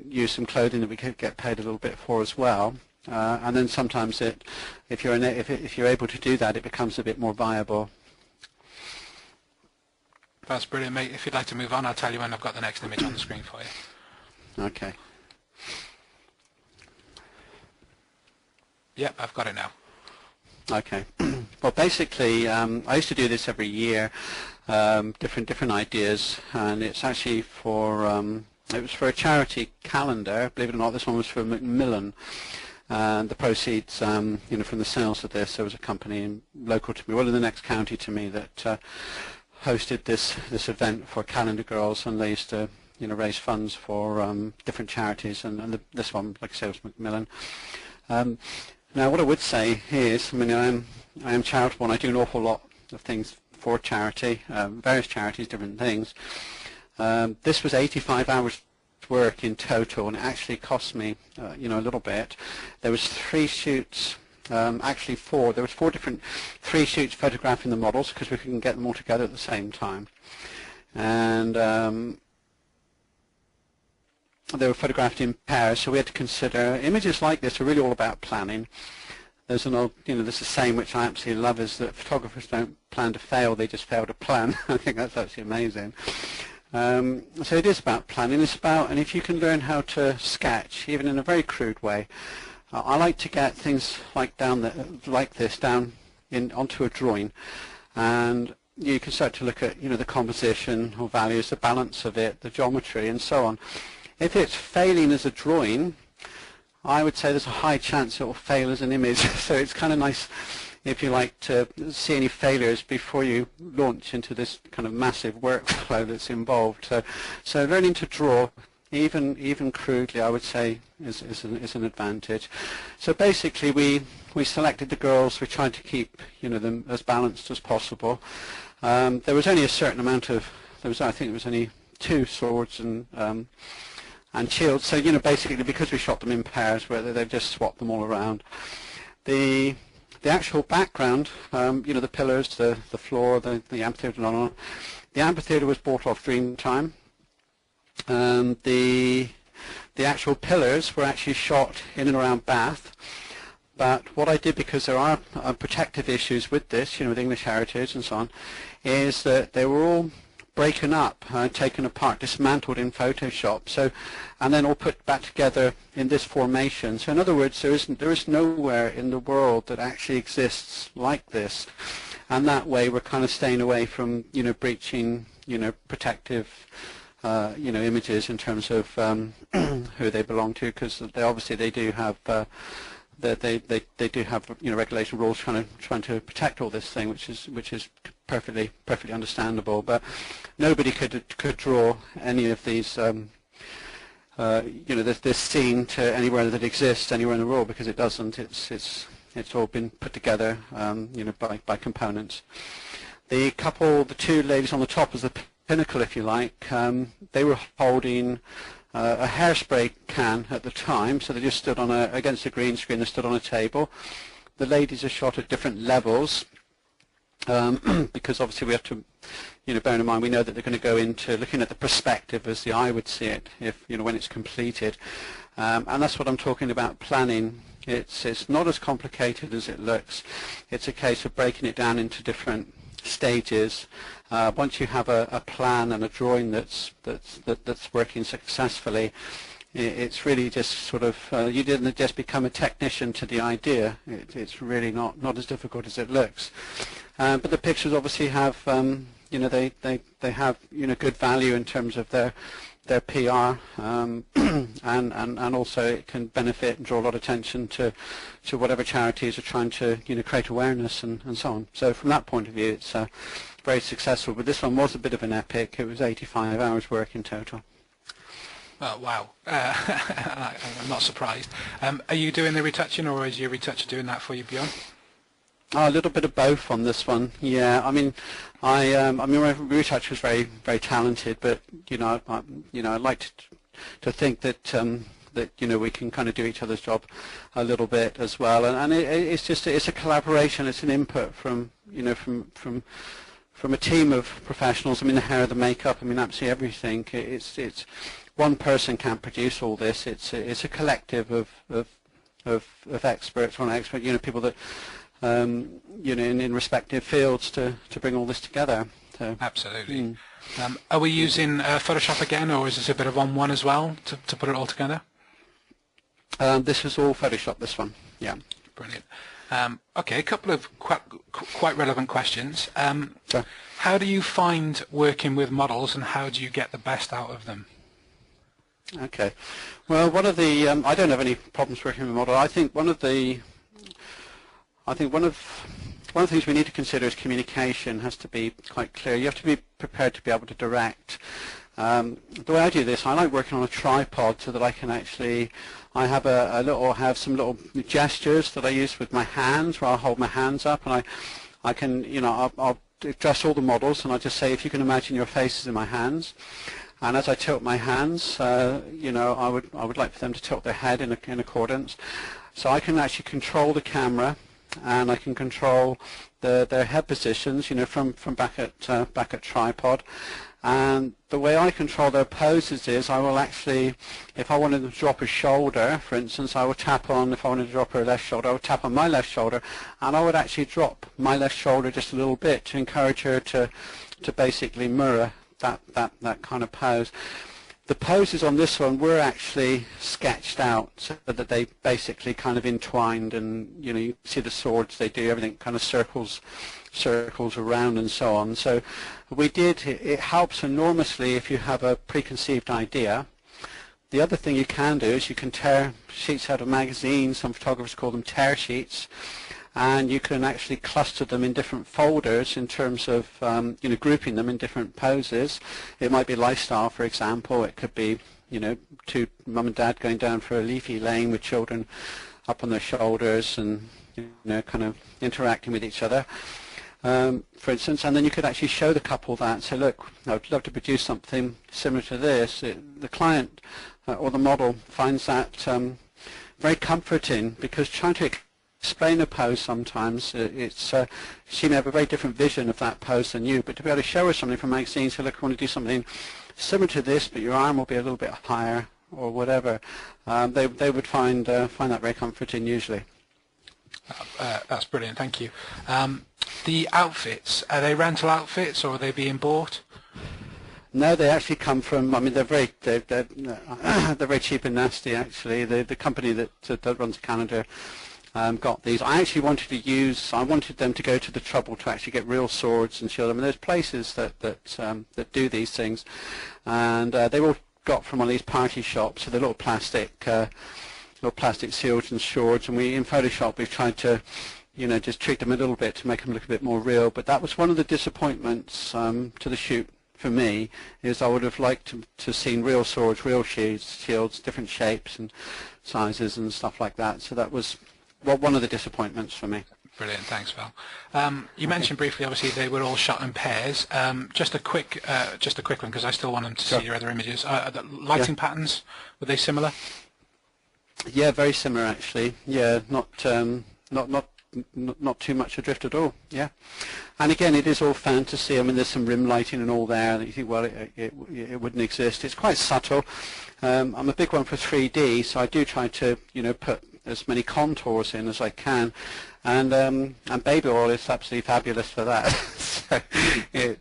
use some clothing that we could get paid a little bit for as well. And then sometimes if you're able to do that, it becomes a bit more viable. That's brilliant, mate. If you'd like to move on, I'll tell you when I've got the next image on the screen for you. Okay. Yep, I've got it now. Okay. Well, basically, I used to do this every year, different ideas, and it's actually for it was for a charity calendar. Believe it or not, this one was for Macmillan, and the proceeds, from the sales of this, there was a company local to me, well in the next county to me, that hosted this event for calendar girls, and they used to raise funds for different charities, and this one, like I said, was Macmillan. Now, what I would say is, I am charitable, and I do an awful lot of things for charity, various charities, different things. This was 85 hours work in total, and it actually cost me, a little bit. There was 3 shoots, actually 4. There was 3 shoots photographing the models because we couldn't get them all together at the same time, and they were photographed in pairs. So we had to consider images like this are really all about planning. There's an old, there's a saying which I absolutely love, is that photographers don't plan to fail, they just fail to plan. I think that's actually amazing. So it is about planning. It's about, and if you can learn how to sketch, even in a very crude way, I like to get things like this down onto a drawing, and you can start to look at, the composition or values, the balance of it, the geometry, and so on. If it's failing as a drawing, I would say there's a high chance it will fail as an image. So it's kind of nice, if you like, to see any failures before you launch into this kind of massive workflow that's involved. So learning to draw, even crudely, I would say is an advantage. So basically, we selected the girls. We tried to keep them as balanced as possible. There was only a certain amount of I think it was only 2 swords and shields. So basically, because we shot them in pairs, where they've just swapped them all around. The actual background, the pillars, the floor, the amphitheatre, and on. The amphitheatre was bought off Dreamtime. The actual pillars were actually shot in and around Bath. But what I did, because there are protective issues with this, with English heritage and so on, is that they were all broken up, taken apart, dismantled in Photoshop, and then all put back together in this formation. So in other words, there is nowhere in the world that actually exists like this, and that way we're kind of staying away from breaching protective images in terms of who they belong to, because they do have they do have regulation rules trying to protect all this thing, which is perfectly understandable. But nobody could draw any of these this scene to anywhere that exists anywhere in the world, because it doesn't. It's all been put together by components. The 2 ladies on the top as the pinnacle, if you like, they were holding a hairspray can at the time, so they just stood against a green screen. They stood on a table. The ladies are shot at different levels, because obviously we have to, bear in mind, we know that they're going to go into looking at the perspective as the eye would see it, if when it's completed, and that's what I'm talking about planning. It's not as complicated as it looks. It's a case of breaking it down into different stages. Once you have a plan and a drawing that's working successfully, it's really just sort of you didn't just become a technician to the idea. It's really not as difficult as it looks. But the pictures obviously have they have good value in terms of their PR, and also it can benefit and draw a lot of attention to whatever charities are trying to create awareness and so on. So from that point of view, it's very successful. But this one was a bit of an epic. It was 85 hours work in total. Oh, wow. I'm not surprised. Are you doing the retouching, or is your retoucher doing that for you, Bjorn? A little bit of both on this one. Yeah, I mean, my retoucher was very, very talented, but I like to think that we can kind of do each other's job a little bit as well, and it's a collaboration. It's an input from a team of professionals. I mean, the hair, the makeup, I mean, absolutely everything. It's one person can't produce all this. It's a collective of experts, or people that in respective fields to bring all this together. So, absolutely. Are we using Photoshop again, or is this a bit of on one as well to put it all together? This is all Photoshop, this one. Yeah. Brilliant. Okay, a couple of quite relevant questions. Sure. How do you find working with models, and how do you get the best out of them? Okay. Well, one of the I don't have any problems working with a model. I think one of the things we need to consider is communication has to be quite clear. You have to be prepared to be able to direct. The way I do this, I like working on a tripod so that I can actually, I have some little gestures that I use with my hands, where I'll hold my hands up, and I can, I'll dress all the models, and I just say, if you can imagine your faces in my hands. And as I tilt my hands, I would like for them to tilt their head in accordance. So I can actually control the camera, and I can control their head positions, from back at tripod. And the way I control their poses is I will actually, if I wanted them to drop a shoulder, for instance, I would tap on, if I wanted to drop her left shoulder, I would tap on my left shoulder, and I would actually drop my left shoulder just a little bit to encourage her to basically mirror that kind of pose. The poses on this one were actually sketched out so that they basically kind of entwined, and you see the swords, they do everything kind of circles around and so on. So it helps enormously if you have a preconceived idea. The other thing you can do is you can tear sheets out of magazines. Some photographers call them tear sheets, and you can actually cluster them in different folders in terms of grouping them in different poses. It might be lifestyle, for example. It could be two mum and dad going down for a leafy lane with children up on their shoulders and kind of interacting with each other, for instance. And then you could actually show the couple that, say, look, I'd love to produce something similar to this. The client or the model finds that very comforting, because trying to explain a pose sometimes, she may have a very different vision of that pose than you, but to be able to show her something from magazine, say, look, I want to do something similar to this, but your arm will be a little bit higher or whatever, they would find that very comforting usually. That's brilliant, thank you. The outfits, are they rental outfits or are they being bought? No, they actually come from, I mean, they're very cheap and nasty actually. The company that runs Canada got these. I wanted them to go to the trouble to actually get real swords and show them. And there's places that do these things, and they were all got from one of these party shops. So they're little plastic shields and swords. And in Photoshop we've tried to, just treat them a little bit to make them look a bit more real. But that was one of the disappointments to the shoot for me, is I would have liked to seen real swords, real shields, different shapes and sizes and stuff like that. So that was one of the disappointments for me. Brilliant, thanks, Val. You mentioned briefly, obviously, they were all shot in pairs. Just a quick one, because I still want them to see your other images. The lighting patterns, were they similar? Yeah, very similar actually. Yeah, not too much adrift at all. Yeah, and again, it is all fantasy. I mean, there's some rim lighting and all there that you think, well, it wouldn't exist. It's quite subtle. I'm a big one for 3D, so I do try to put as many contours in as I can, and baby oil is absolutely fabulous for that.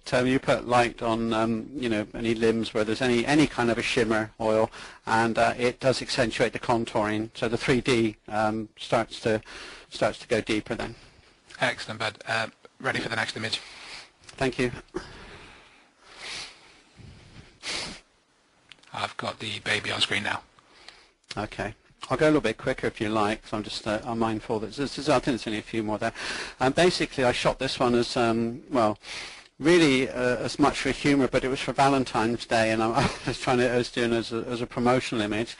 So you put light on any limbs where there's any kind of a shimmer oil, and it does accentuate the contouring. So the 3D starts to go deeper then. Excellent, Bud. Ready for the next image? Thank you. I've got the baby on screen now. Okay. I'll go a little bit quicker if you like, because I'm just I'm mindful that I think there's only a few more there. Basically, I shot this one as really as much for humour, but it was for Valentine's Day, and I was doing it as a promotional image.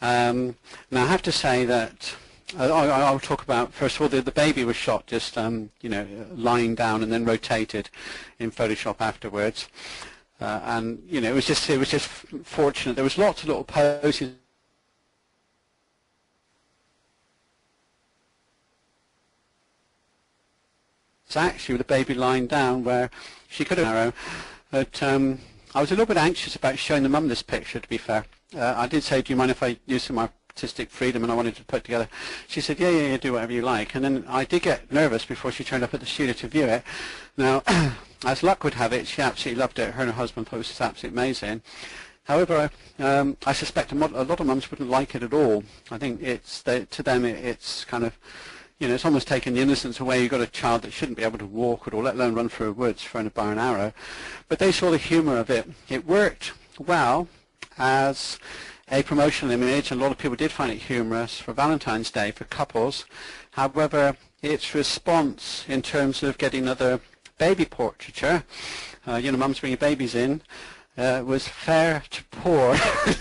Now I have to say that I'll talk about, first of all, the baby was shot just lying down and then rotated in Photoshop afterwards, and it was just fortunate. There was lots of little poses. It's actually with the baby lying down where she could have narrow, but I was a little bit anxious about showing the mum this picture, to be fair. I did say, do you mind if I use some of my artistic freedom, and I wanted to put together. She said, yeah, do whatever you like. And then I did get nervous before she turned up at the studio to view it. Now, as luck would have it, she absolutely loved it. Her and her husband thought it was absolutely amazing. However, I suspect a lot of mums wouldn't like it at all. I think to them it's kind of, you know, it's almost taking the innocence away. You've got a child that shouldn't be able to walk at all, let alone run through the woods throwing a bow and arrow. But they saw the humour of it. It worked well as a promotional image, and a lot of people did find it humorous for Valentine's Day for couples. However, its response in terms of getting other baby portraiture, you know, mums bringing babies in, was fair to poor,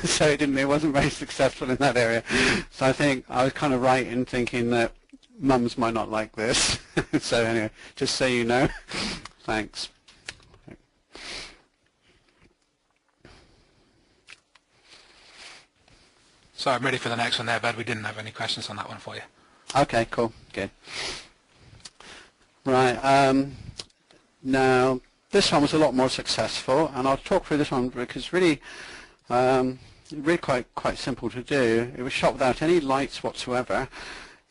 so it wasn't very successful in that area. So I think I was kind of right in thinking that mums might not like this. So anyway, just so you know. Thanks. So I'm ready for the next one there, Bud. We didn't have any questions on that one for you. Okay, cool, good. Right, now this one was a lot more successful, and I'll talk through this one because really quite simple to do. It was shot without any lights whatsoever.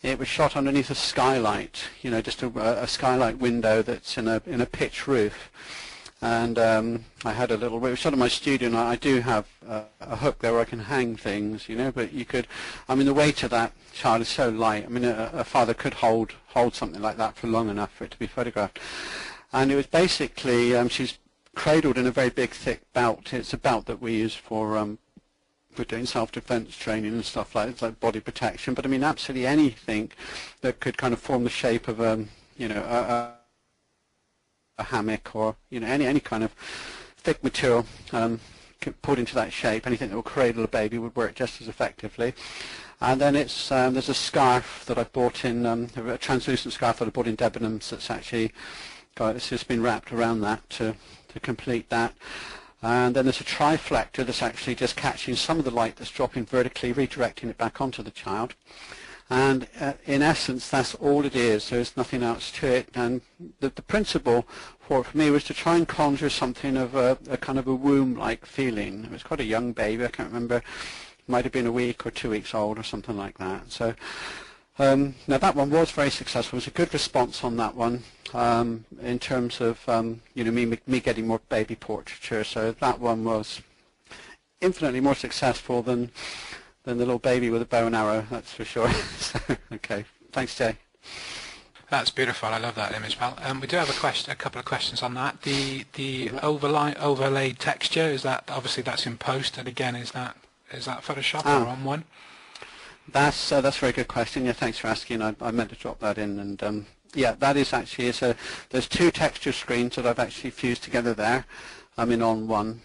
It was shot underneath a skylight, you know, just a skylight window that's in a pitch roof. And I had a little, it was shot in my studio, and I do have a hook there where I can hang things, you know, but you could, I mean, the weight of that child is so light. I mean, a father could hold something like that for long enough for it to be photographed. And it was basically, she's cradled in a very big, thick belt. It's a belt that we use for doing self-defense training and stuff like body protection. But I mean, absolutely anything that could kind of form the shape of you know, a hammock, or you know, any kind of thick material put into that shape, anything that will cradle a baby would work just as effectively. And then it's there's a scarf that I bought in, a translucent scarf that I bought in Debenhams that's actually got, it's just been wrapped around that to complete that. And then there's a triflector that's actually just catching some of the light that's dropping vertically, redirecting it back onto the child. And in essence, that's all it is. There's nothing else to it. And the principle for me was to try and conjure something of a kind of a womb-like feeling. It was quite a young baby. I can't remember. It might have been a week or 2 weeks old or something like that. So now that one was very successful. It was a good response on that one in terms of you know, me getting more baby portraiture. So that one was infinitely more successful than the little baby with a bow and arrow, that's for sure. So, okay, thanks, Jay. That's beautiful. I love that image, pal. We do have a couple of questions on that. The overlaid texture, is that, obviously that's in post, and again, is that Photoshop or on one? That's a very good question. Yeah, thanks for asking. I meant to drop that in, and yeah, that is actually, there's two texture screens that I've actually fused together there. I mean, on one.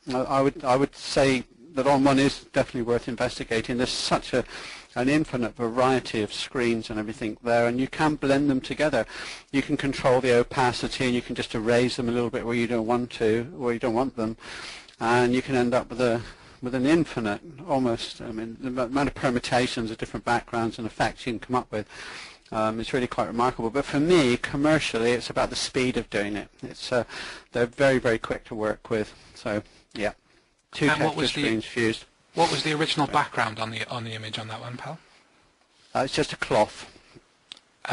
I would say that on one is definitely worth investigating. There's such an infinite variety of screens and everything there, and you can blend them together. You can control the opacity, and you can just erase them a little bit where you don't want to, where you don't want them, and you can end up with an infinite, almost, I mean, the amount of permutations of different backgrounds and effects you can come up with. It's really quite remarkable. But for me, commercially, it's about the speed of doing it. It's they're very, very quick to work with. So yeah. Two texture screens fused. What was the original background on the image on that one, pal? It's just a cloth.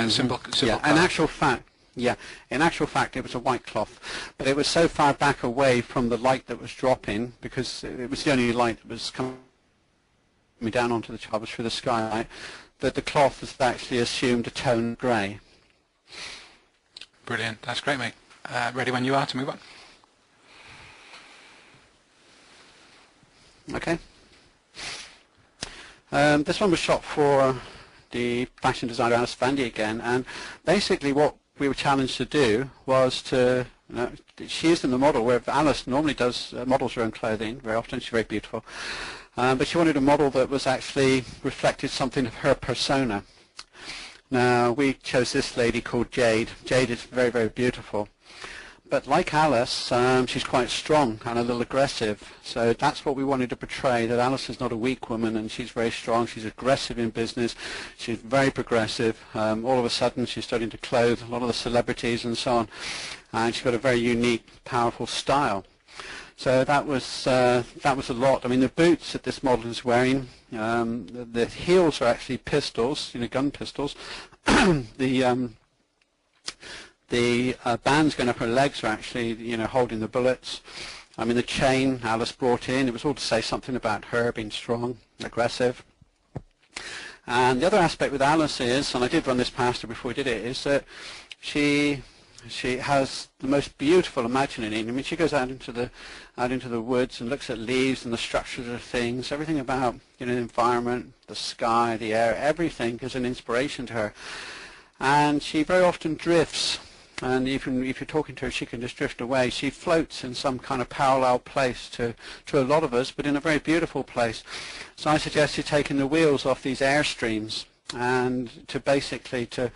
Simple yeah, cloth. In actual fact, it was a white cloth, but it was so far back away from the light that was dropping, because it was the only light that was coming down onto the child was through the skylight, that the cloth has actually assumed a tone grey. Brilliant. That's great, mate. Ready when you are to move on. Okay. This one was shot for the fashion designer Alice Vandy again, and basically what we were challenged to do was to, she isn't the model, where Alice normally does models her own clothing very often. She's very beautiful, but she wanted a model that was actually reflected something of her persona. Now we chose this lady called Jade. Jade is very, very beautiful. But like Alice, she's quite strong and a little aggressive. So that's what we wanted to portray, that Alice is not a weak woman, and she's very strong. She's aggressive in business. She's very progressive. All of a sudden, she's starting to clothe a lot of the celebrities and so on. And she's got a very unique, powerful style. So that was a lot. I mean, the boots that this model is wearing, the heels are actually pistols, gun pistols. The bands going up her legs are actually, holding the bullets. I mean, the chain Alice brought in, it was all to say something about her being strong, aggressive. And the other aspect with Alice is, and I did run this past her before we did it, is that she has the most beautiful imagining. I mean, she goes out into the woods and looks at leaves and the structures of things. Everything about, you know, the environment, the sky, the air, everything is an inspiration to her. And she very often drifts. And even if you're talking to her, she can just drift away. She floats in some kind of parallel place to a lot of us, but in a very beautiful place. So I suggested taking the wheels off these airstreams and to basically to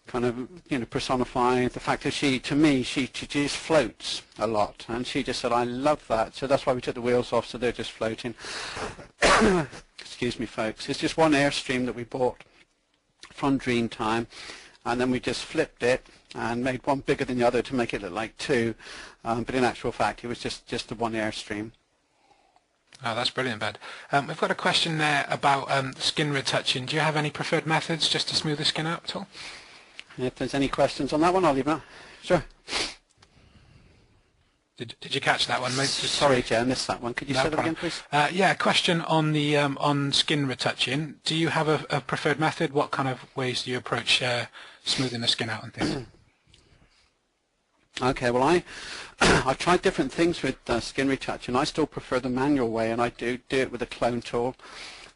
kind of, you know, personify the fact that she just floats a lot. And she just said, I love that. So that's why we took the wheels off, so they're just floating. Excuse me, folks. It's just one airstream that we bought from Dreamtime, and then we just flipped it and made one bigger than the other to make it look like two, but in actual fact it was just the one airstream. Oh, that's brilliant, Bed. We've got a question there about skin retouching. Do you have any preferred methods just to smooth the skin out at all? If there's any questions on that one, I'll leave it. Sure. Did you catch that one, mate? Sorry, Joe, I missed that one. Could you say that again, please? Yeah, a question on the on skin retouching. Do you have a preferred method? What kind of ways do you approach smoothing the skin out and things? Okay, well, I've tried different things with skin retouch, and I still prefer the manual way, and I do it with a clone tool,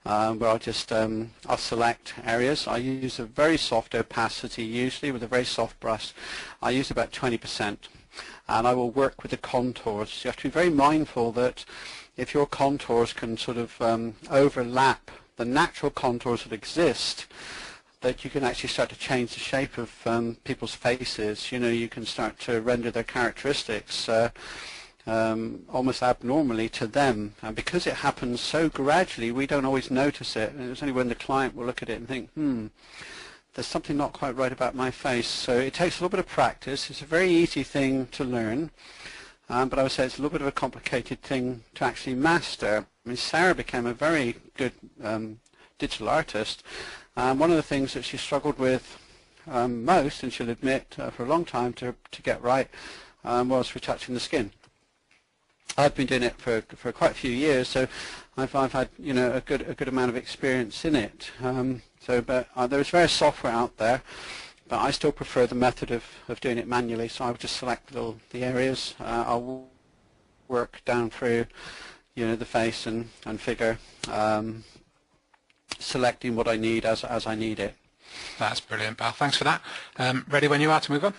where I'll select areas. I use a very soft opacity, usually with a very soft brush. I use about 20%, and I will work with the contours. You have to be very mindful that if your contours can sort of overlap the natural contours that exist, that you can actually start to change the shape of people's faces. You know, you can start to render their characteristics almost abnormally to them. And because it happens so gradually, we don't always notice it. And it's only when the client will look at it and think, there's something not quite right about my face. So it takes a little bit of practice. It's a very easy thing to learn, but I would say it's a little bit of a complicated thing to actually master. I mean, Sarah became a very good digital artist. One of the things that she struggled with most, and she'll admit for a long time to get right, was retouching the skin. I've been doing it for quite a few years, so I've had, you know, a good amount of experience in it. But there's various software out there, but I still prefer the method of doing it manually. So I would just select the areas. I'll work down through, you know, the face and figure, selecting what I need as I need it. That's brilliant, Bal. Thanks for that. Ready when you are to move on?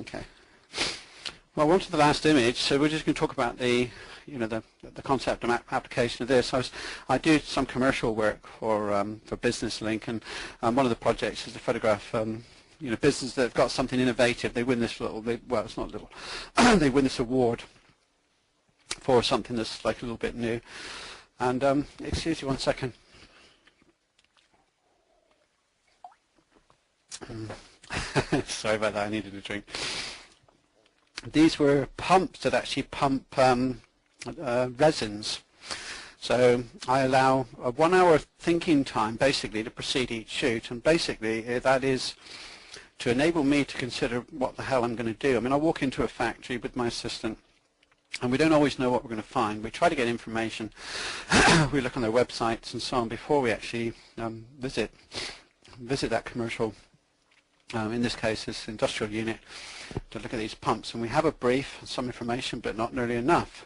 Okay. Well, on to the last image. So we're just going to talk about the concept and application of this. I do some commercial work for Business Link, and one of the projects is to photograph businesses that have got something innovative. They win this well, it's not little. They win this award for something that's like a little bit new. And excuse me one second. Sorry about that, I needed a drink. These were pumps that actually pump resins. So I allow a 1 hour thinking time basically to precede each shoot, and basically that is to enable me to consider what the hell I'm going to do. I mean, I walk into a factory with my assistant, and we don't always know what we're going to find. We try to get information. We look on their websites and so on before we actually visit that commercial, in this case, this industrial unit, to look at these pumps. And we have a brief, some information, but not nearly enough.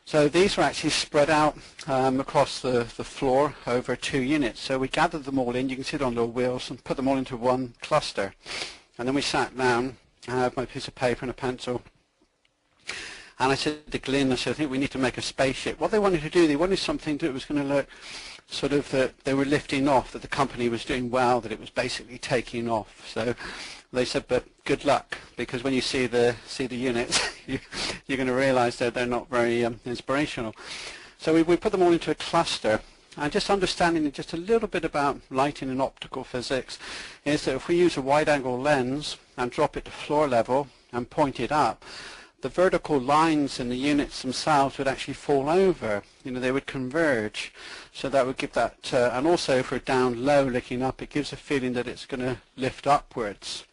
So these were actually spread out across the floor over 2 units. So we gathered them all in. You can see it on little wheels, and put them all into one cluster. And then we sat down. I had my piece of paper and a pencil. And I said to Glyn, I think we need to make a spaceship. What they wanted to do, they wanted something that was going to look sort of that they were lifting off, that the company was doing well, that it was basically taking off. So they said, but good luck, because when you see the units, you're going to realize that they're not very inspirational. So we put them all into a cluster. And just understanding just a little bit about lighting and optical physics is that if we use a wide-angle lens and drop it to floor level and point it up, the vertical lines in the units themselves would actually fall over. You know, they would converge. So that would give that, and also if we're down low looking up, it gives a feeling that it's going to lift upwards.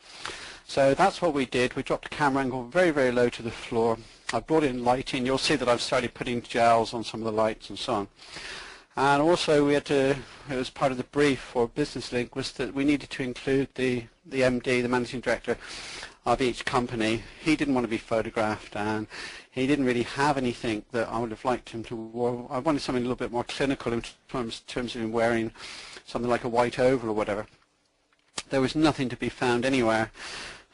So that's what we did. We dropped the camera angle very, very low to the floor. I brought in lighting. You'll see that I've started putting gels on some of the lights and so on. And also we had to, it was part of the brief for Business Link, was that we needed to include the MD, the managing director of each company. He didn't want to be photographed, and he didn't really have anything that I would have liked him to wear. I wanted something a little bit more clinical in terms of him wearing something like a white oval or whatever. There was nothing to be found anywhere.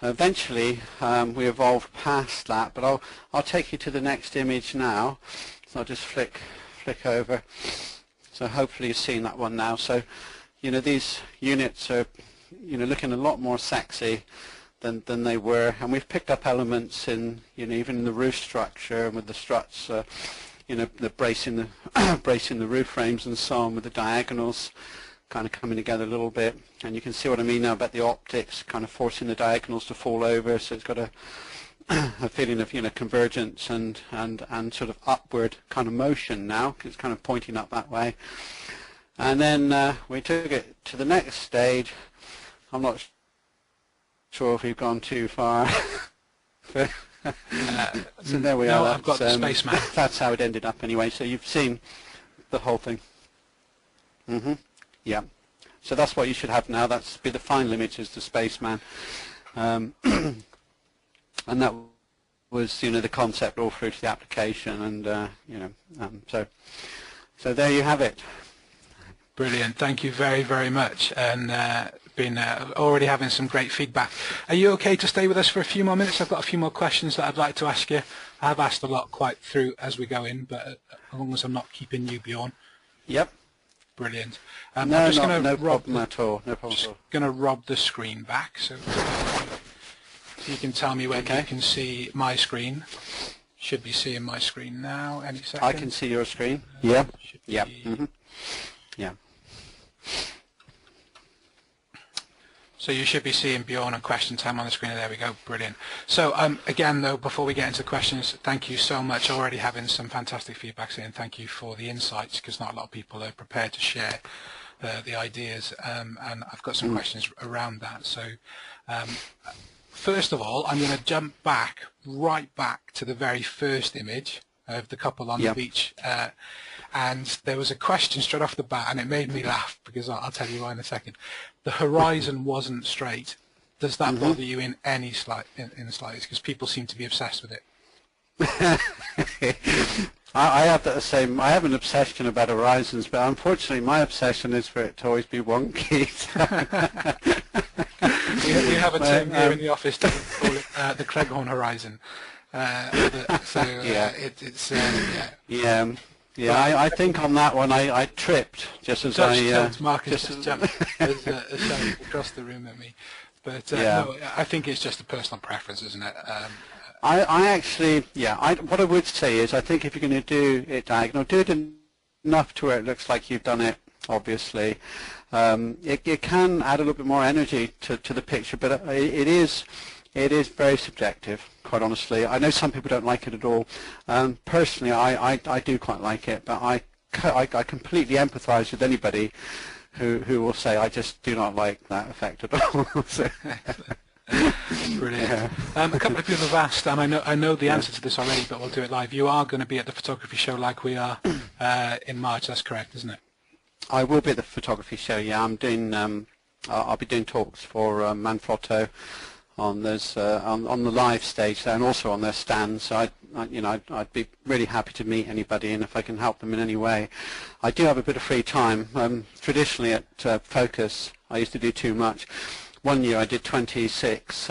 Eventually we evolved past that, but I'll take you to the next image now. So I'll just flick over. So hopefully you've seen that one now. So, you know, these units are, you know, looking a lot more sexy than they were, and we've picked up elements in, you know, even in the roof structure and with the struts, you know, the bracing the roof frames and so on, with the diagonals kind of coming together a little bit. And you can see what I mean now about the optics kind of forcing the diagonals to fall over, so it's got a feeling of, you know, convergence and sort of upward kind of motion now. It's kind of pointing up that way. And then we took it to the next stage. I'm not sure if we've gone too far. So there we are. I've got the spaceman. That's how it ended up anyway. So you've seen the whole thing. Yeah. So that's what you should have now. That's be the final image, is the spaceman. And that was, you know, the concept all through to the application, and you know, so there you have it. Brilliant. Thank you very, very much, and been already having some great feedback. Are you okay to stay with us for a few more minutes? I've got a few more questions that I'd like to ask you. I have asked a lot quite through as we go in, but as long as I'm not keeping you, Bjorn. Yep. Brilliant. No, I'm just no problem at all. No problem at all. Going to rob the screen back, so you can tell me when you can see my screen. Should be seeing my screen now. Any second. I can see your screen. Yeah. Yeah. Yeah. So you should be seeing Bjorn and question time on the screen. There we go. Brilliant. So again, though, before we get into the questions, thank you so much. Already having some fantastic feedback saying thank you for the insights, because not a lot of people are prepared to share the ideas, and I've got some questions around that. So first of all, I'm going to jump right back to the very first image of the couple on the beach, and there was a question straight off the bat, and it made me laugh, because I'll tell you why in a second. The horizon wasn't straight. Does that bother you in any in the slightest? Because people seem to be obsessed with it. I have that same. I have an obsession about horizons, but unfortunately, my obsession is for it to always be wonky. we have a term here in the office to call it the Cleghorn horizon. Yeah, I think on that one I tripped just as Marcus just jumped across the room at me. But no, I think it's just a personal preference, isn't it? I actually, what I would say is, I think if you're going to do it diagonal, do it enough to where it looks like you've done it, obviously. It can add a little bit more energy to the picture, but it is very subjective, quite honestly. I know some people don't like it at all. Personally, I do quite like it, but I completely empathise with anybody who will say, I just do not like that effect at all. So. Brilliant. A couple of people have asked, and I know the answer to this already, but we'll do it live. You are going to be at the photography show like we are in March. That's correct, isn't it? I will be at the photography show. Yeah, I'm doing. I'll be doing talks for Manfrotto on this on the live stage there, and also on their stand. So I'd be really happy to meet anybody, and if I can help them in any way. I do have a bit of free time. Traditionally at Focus, I used to do too much. One year I did 26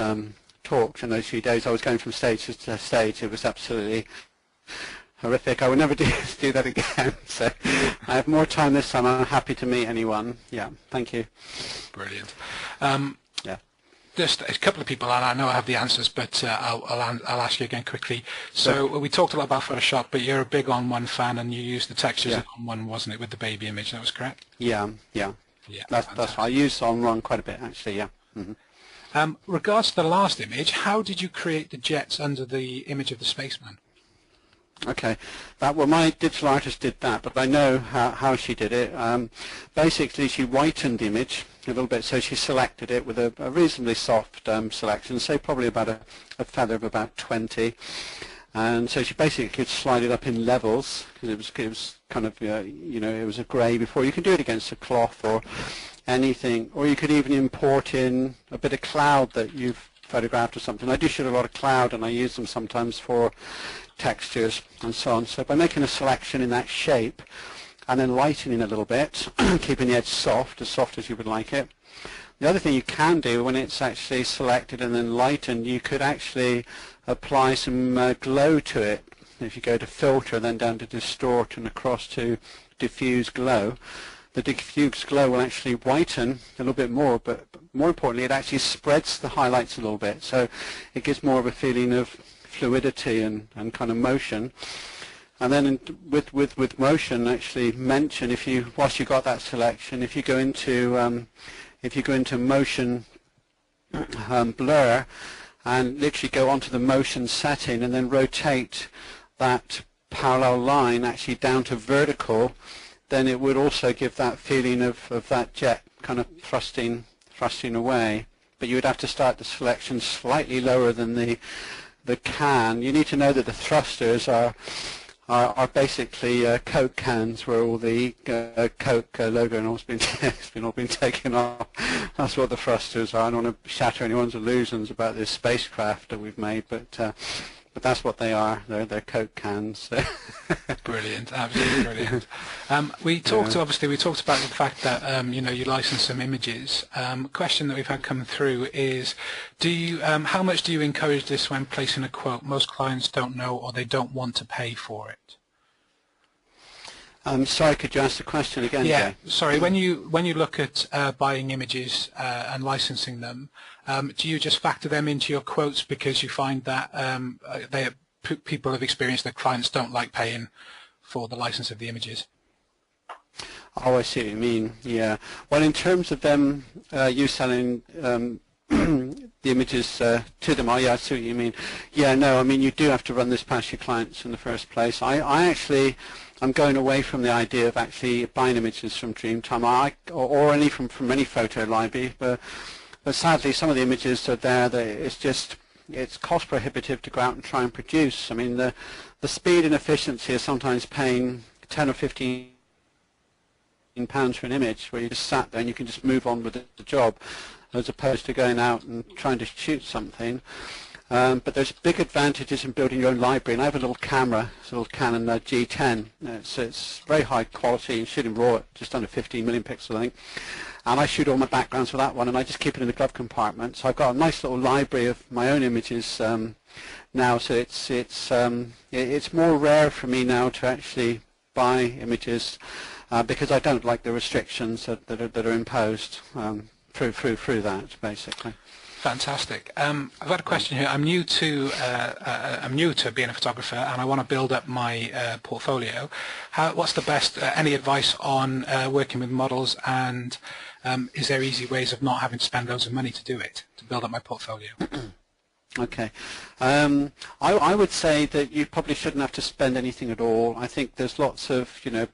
talks in those few days. I was going from stage to stage. It was absolutely horrific. I would never do that again. So I have more time this time. I'm happy to meet anyone. Yeah, thank you. Brilliant. Just a couple of people, and I know I have the answers, but I'll ask you again quickly. So we talked a lot about Photoshop, but you're a big On-One fan, and you used the textures in On-One, wasn't it, with the baby image? That was correct? Yeah. That's right. I use On-One quite a bit, actually. Yeah. Regards to the last image, how did you create the jets under the image of the spaceman? Okay, well, my digital artist did that, but I know how she did it. Basically, she whitened the image a little bit, so she selected it with a reasonably soft selection, say probably about a feather of about 20, And so she basically could slide it up in levels, because it was kind of, you know, it was a grey before. You can do it against a cloth or anything, or you could even import in a bit of cloud that you've photographed or something. I do shoot a lot of cloud, and I use them sometimes for textures and so on. So by making a selection in that shape and then lightening a little bit, keeping the edge soft as you would like it. The other thing you can do when it's actually selected and then lightened, you could actually apply some glow to it. If you go to filter, then down to distort and across to diffuse glow, the diffuse glow will actually whiten a little bit more, but more importantly it actually spreads the highlights a little bit, so it gives more of a feeling of fluidity and kind of motion. And then with motion, actually mention, if you, whilst you've got that selection, if you go into motion blur and literally go onto the motion setting and then rotate that parallel line actually down to vertical, then it would also give that feeling of that jet kind of thrusting away. But you would have to start the selection slightly lower than the can. You need to know that the thrusters are basically Coke cans where all the Coke logo and all's been all been taken off. That's what the thrusters are. I don't want to shatter anyone's illusions about this spacecraft that we've made, but that's what they are. They're Coke cans. Brilliant, absolutely brilliant. We talked about the fact that you know, you license some images. Question that we've had come through is, do you how much do you encourage this when placing a quote? Most clients don't know, or they don't want to pay for it. Sorry, could you ask the question again? Yeah, Jay? sorry. When you look at buying images and licensing them, do you just factor them into your quotes because you find that people have experienced that clients don't like paying for the license of the images? Oh, I see what you mean. Yeah. Well, in terms of them, you selling the images to them, yeah, I see what you mean. Yeah, no, I mean, you do have to run this past your clients in the first place. I'm going away from the idea of actually buying images from Dreamtime, or any from any photo library, but sadly some of the images are there that it's cost prohibitive to go out and try and produce. I mean, the speed and efficiency is sometimes paying 10 or 15 pounds for an image where you just sat there and you can just move on with the job, as opposed to going out and trying to shoot something. But there's big advantages in building your own library, and I have a little camera, it's a little Canon G10. It's very high quality, shooting raw at just under 15 million pixels, I think. And I shoot all my backgrounds for that one, and I just keep it in the glove compartment. So I've got a nice little library of my own images now. So it's more rare for me now to actually buy images because I don't like the restrictions that are imposed through that, basically. Fantastic. I've got a question here. I'm new to being a photographer, and I want to build up my portfolio. What's the best? Any advice on working with models, and is there easy ways of not having to spend loads of money to do it, to build up my portfolio? Okay. I would say that you probably shouldn't have to spend anything at all. I think there's lots of, you know,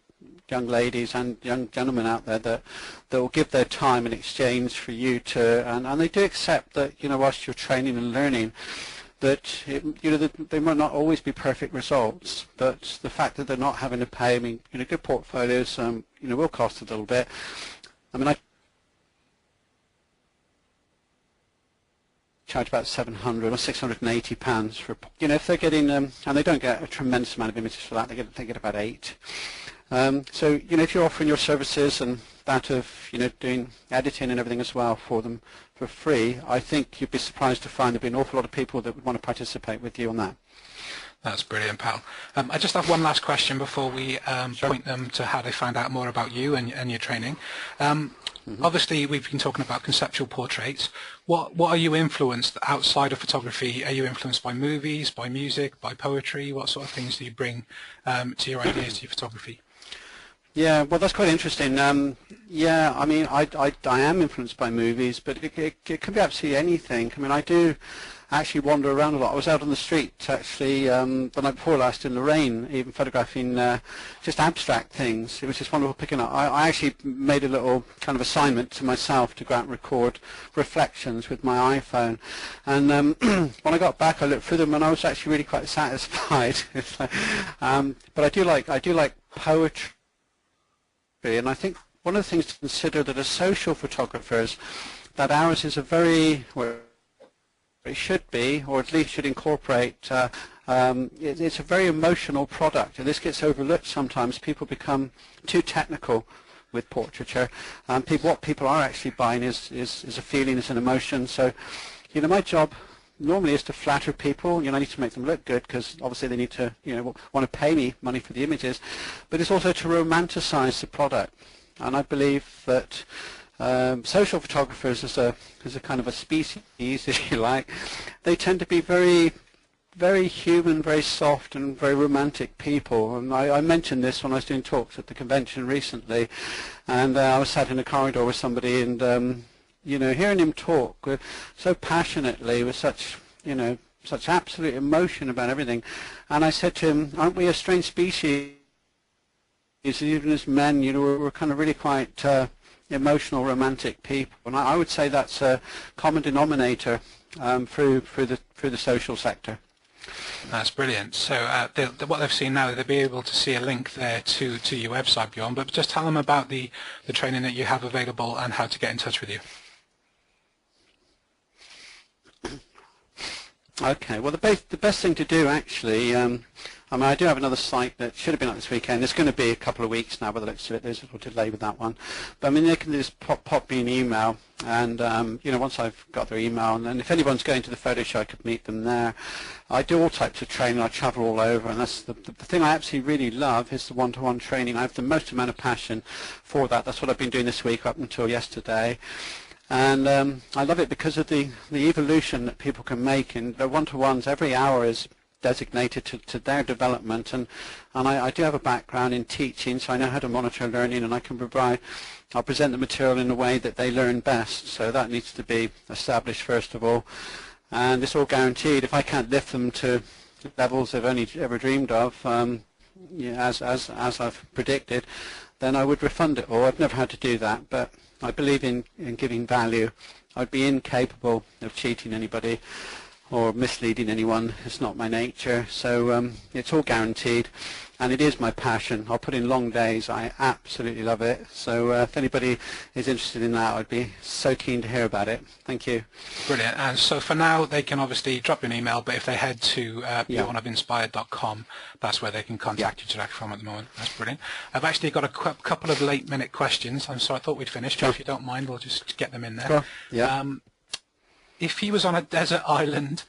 young ladies and young gentlemen out there that will give their time in exchange for you to, and they do accept that, you know, whilst you're training and learning, that they might not always be perfect results, but the fact that they're not having to pay, I mean, you know, good portfolios, you know, will cost a little bit. I mean, I charge about 700 or 680 pounds for, you know, if they're getting, and they don't get a tremendous amount of images for that, they get about 8. So, you know, if you're offering your services and that of, you know, doing editing and everything as well for them for free, I think you'd be surprised to find there'd be an awful lot of people that would want to participate with you on that. That's brilliant, pal. I just have one last question before we Sure. point them to how they find out more about you and your training. Obviously, we've been talking about conceptual portraits. What are you influenced outside of photography? Are you influenced by movies, by music, by poetry? What sort of things do you bring to your ideas, to your photography? Yeah, well, that's quite interesting. Yeah, I mean, I am influenced by movies, but it can be absolutely anything. I mean, I do actually wander around a lot. I was out on the street actually the night before last in the rain, even photographing just abstract things. It was just wonderful picking up. I actually made a little kind of assignment to myself to go out and record reflections with my iPhone, and when I got back I looked through them and I was actually really quite satisfied. But I do like poetry, and I think one of the things to consider that as social photographers, that ours is a very, well, it should be, or at least should incorporate, it's a very emotional product, and this gets overlooked sometimes. People become too technical with portraiture. What people are actually buying is a feeling, is an emotion. So, you know, my job normally is to flatter people. You know, I need to make them look good because obviously they need to, you know, want to pay me money for the images, but it's also to romanticize the product. And I believe that social photographers as a kind of a species, if you like, they tend to be very, very human, very soft and very romantic people. And I mentioned this when I was doing talks at the convention recently, and I was sat in a corridor with somebody, and you know, hearing him talk so passionately, with such, you know, such absolute emotion about everything, and I said to him, aren't we a strange species? Even as men, you know, we're kind of really quite emotional, romantic people, and I would say that's a common denominator through the social sector. That's brilliant. So what they've seen now, they'll be able to see a link there to your website, Bjorn, but just tell them about the training that you have available and how to get in touch with you. Okay, well the best thing to do actually, I mean, I do have another site that should have been up this weekend. It's going to be a couple of weeks now by the looks of it. There's a little delay with that one. But I mean, they can just pop me an email, and you know, once I've got their email, and then if anyone's going to the photo show, I could meet them there. I do all types of training. I travel all over, and that's the thing I absolutely really love is the one-to-one training. I have the most amount of passion for that. That's what I've been doing this week up until yesterday. And I love it because of the evolution that people can make in the one-to-ones. Every hour is designated to their development, and I do have a background in teaching, so I know how to monitor learning, and I'll present the material in a way that they learn best. So that needs to be established first of all, and it's all guaranteed. If I can't lift them to levels they've only ever dreamed of, yeah, as I've predicted, then I would refund it all. I've never had to do that, but I believe in giving value. I'd be incapable of cheating anybody or misleading anyone. It's not my nature. So it's all guaranteed, and it is my passion. I'll put in long days. I absolutely love it. So if anybody is interested in that, I'd be so keen to hear about it. Thank you. Brilliant. And so for now, they can obviously drop you an email, but if they head to bjornofinspired.com, that's where they can contact you direct from at the moment. That's brilliant. I've actually got a couple of late-minute questions. I'm sorry, I thought we'd finished, but if you don't mind, we'll just get them in there. Sure. Yeah. If he was on a desert island,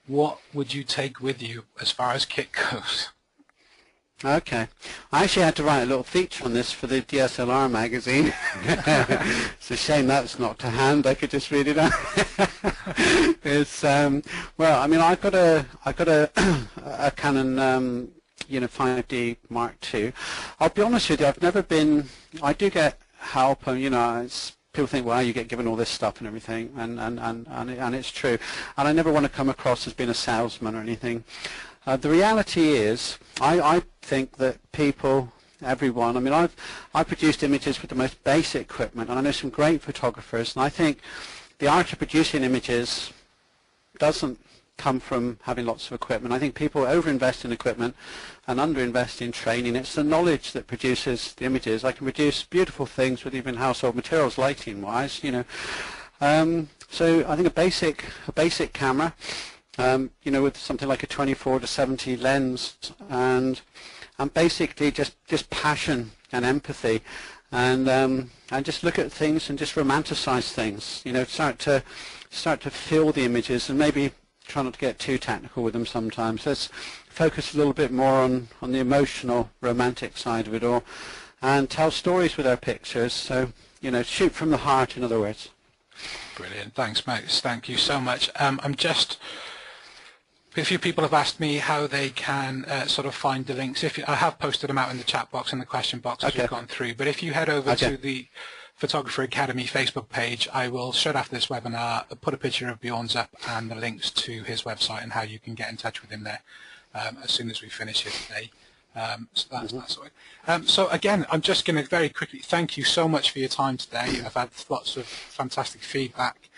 what would you take with you as far as kit goes? Okay. I actually had to write a little feature on this for the DSLR magazine. It's a shame that's not to hand. I could just read it out. It's well, I mean, I've got a Canon you know, 5D Mark II. I'll be honest with you, I've never been. I do get help, and you know, people think, well, you get given all this stuff and everything, and it's true. And I never want to come across as being a salesman or anything. The reality is, I think that people, everyone, I mean, I've produced images with the most basic equipment, and I know some great photographers, and I think the art of producing images doesn't come from having lots of equipment. I think people overinvest in equipment and underinvest in training. It's the knowledge that produces the images. I can produce beautiful things with even household materials, lighting-wise, you know. So I think a basic camera, you know, with something like a 24-70 lens, and basically just passion and empathy, and just look at things and just romanticize things. You know, start to feel the images, and maybe try not to get too technical with them sometimes. Let's focus a little bit more on the emotional, romantic side of it all, and tell stories with our pictures. So, you know, shoot from the heart, in other words. Brilliant. Thanks, Max. Thank you so much. A few people have asked me how they can sort of find the links. I have posted them out in the chat box and the question box as we've gone through. But if you head over to the Photographer Academy Facebook page, I will straight after this webinar put a picture of Bjorn's up and the links to his website and how you can get in touch with him there as soon as we finish it today. So that's the way. So again, I'm just going to very quickly thank you so much for your time today. I've had lots of fantastic feedback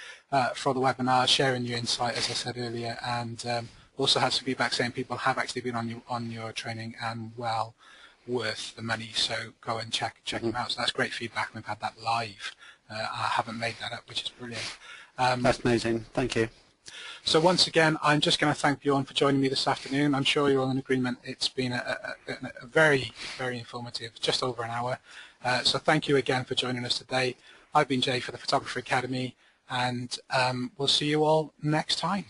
for the webinar, sharing your insight, as I said earlier, and also had some feedback saying people have actually been on your training and well worth the money, so go and check them out. So that's great feedback. We've had that live. I haven't made that up, which is brilliant. That's amazing. Thank you. So once again, I'm just going to thank Bjorn for joining me this afternoon. I'm sure you're all in agreement. It's been a very, very informative, just over an hour. So thank you again for joining us today. I've been Jay for the Photographer Academy, and we'll see you all next time.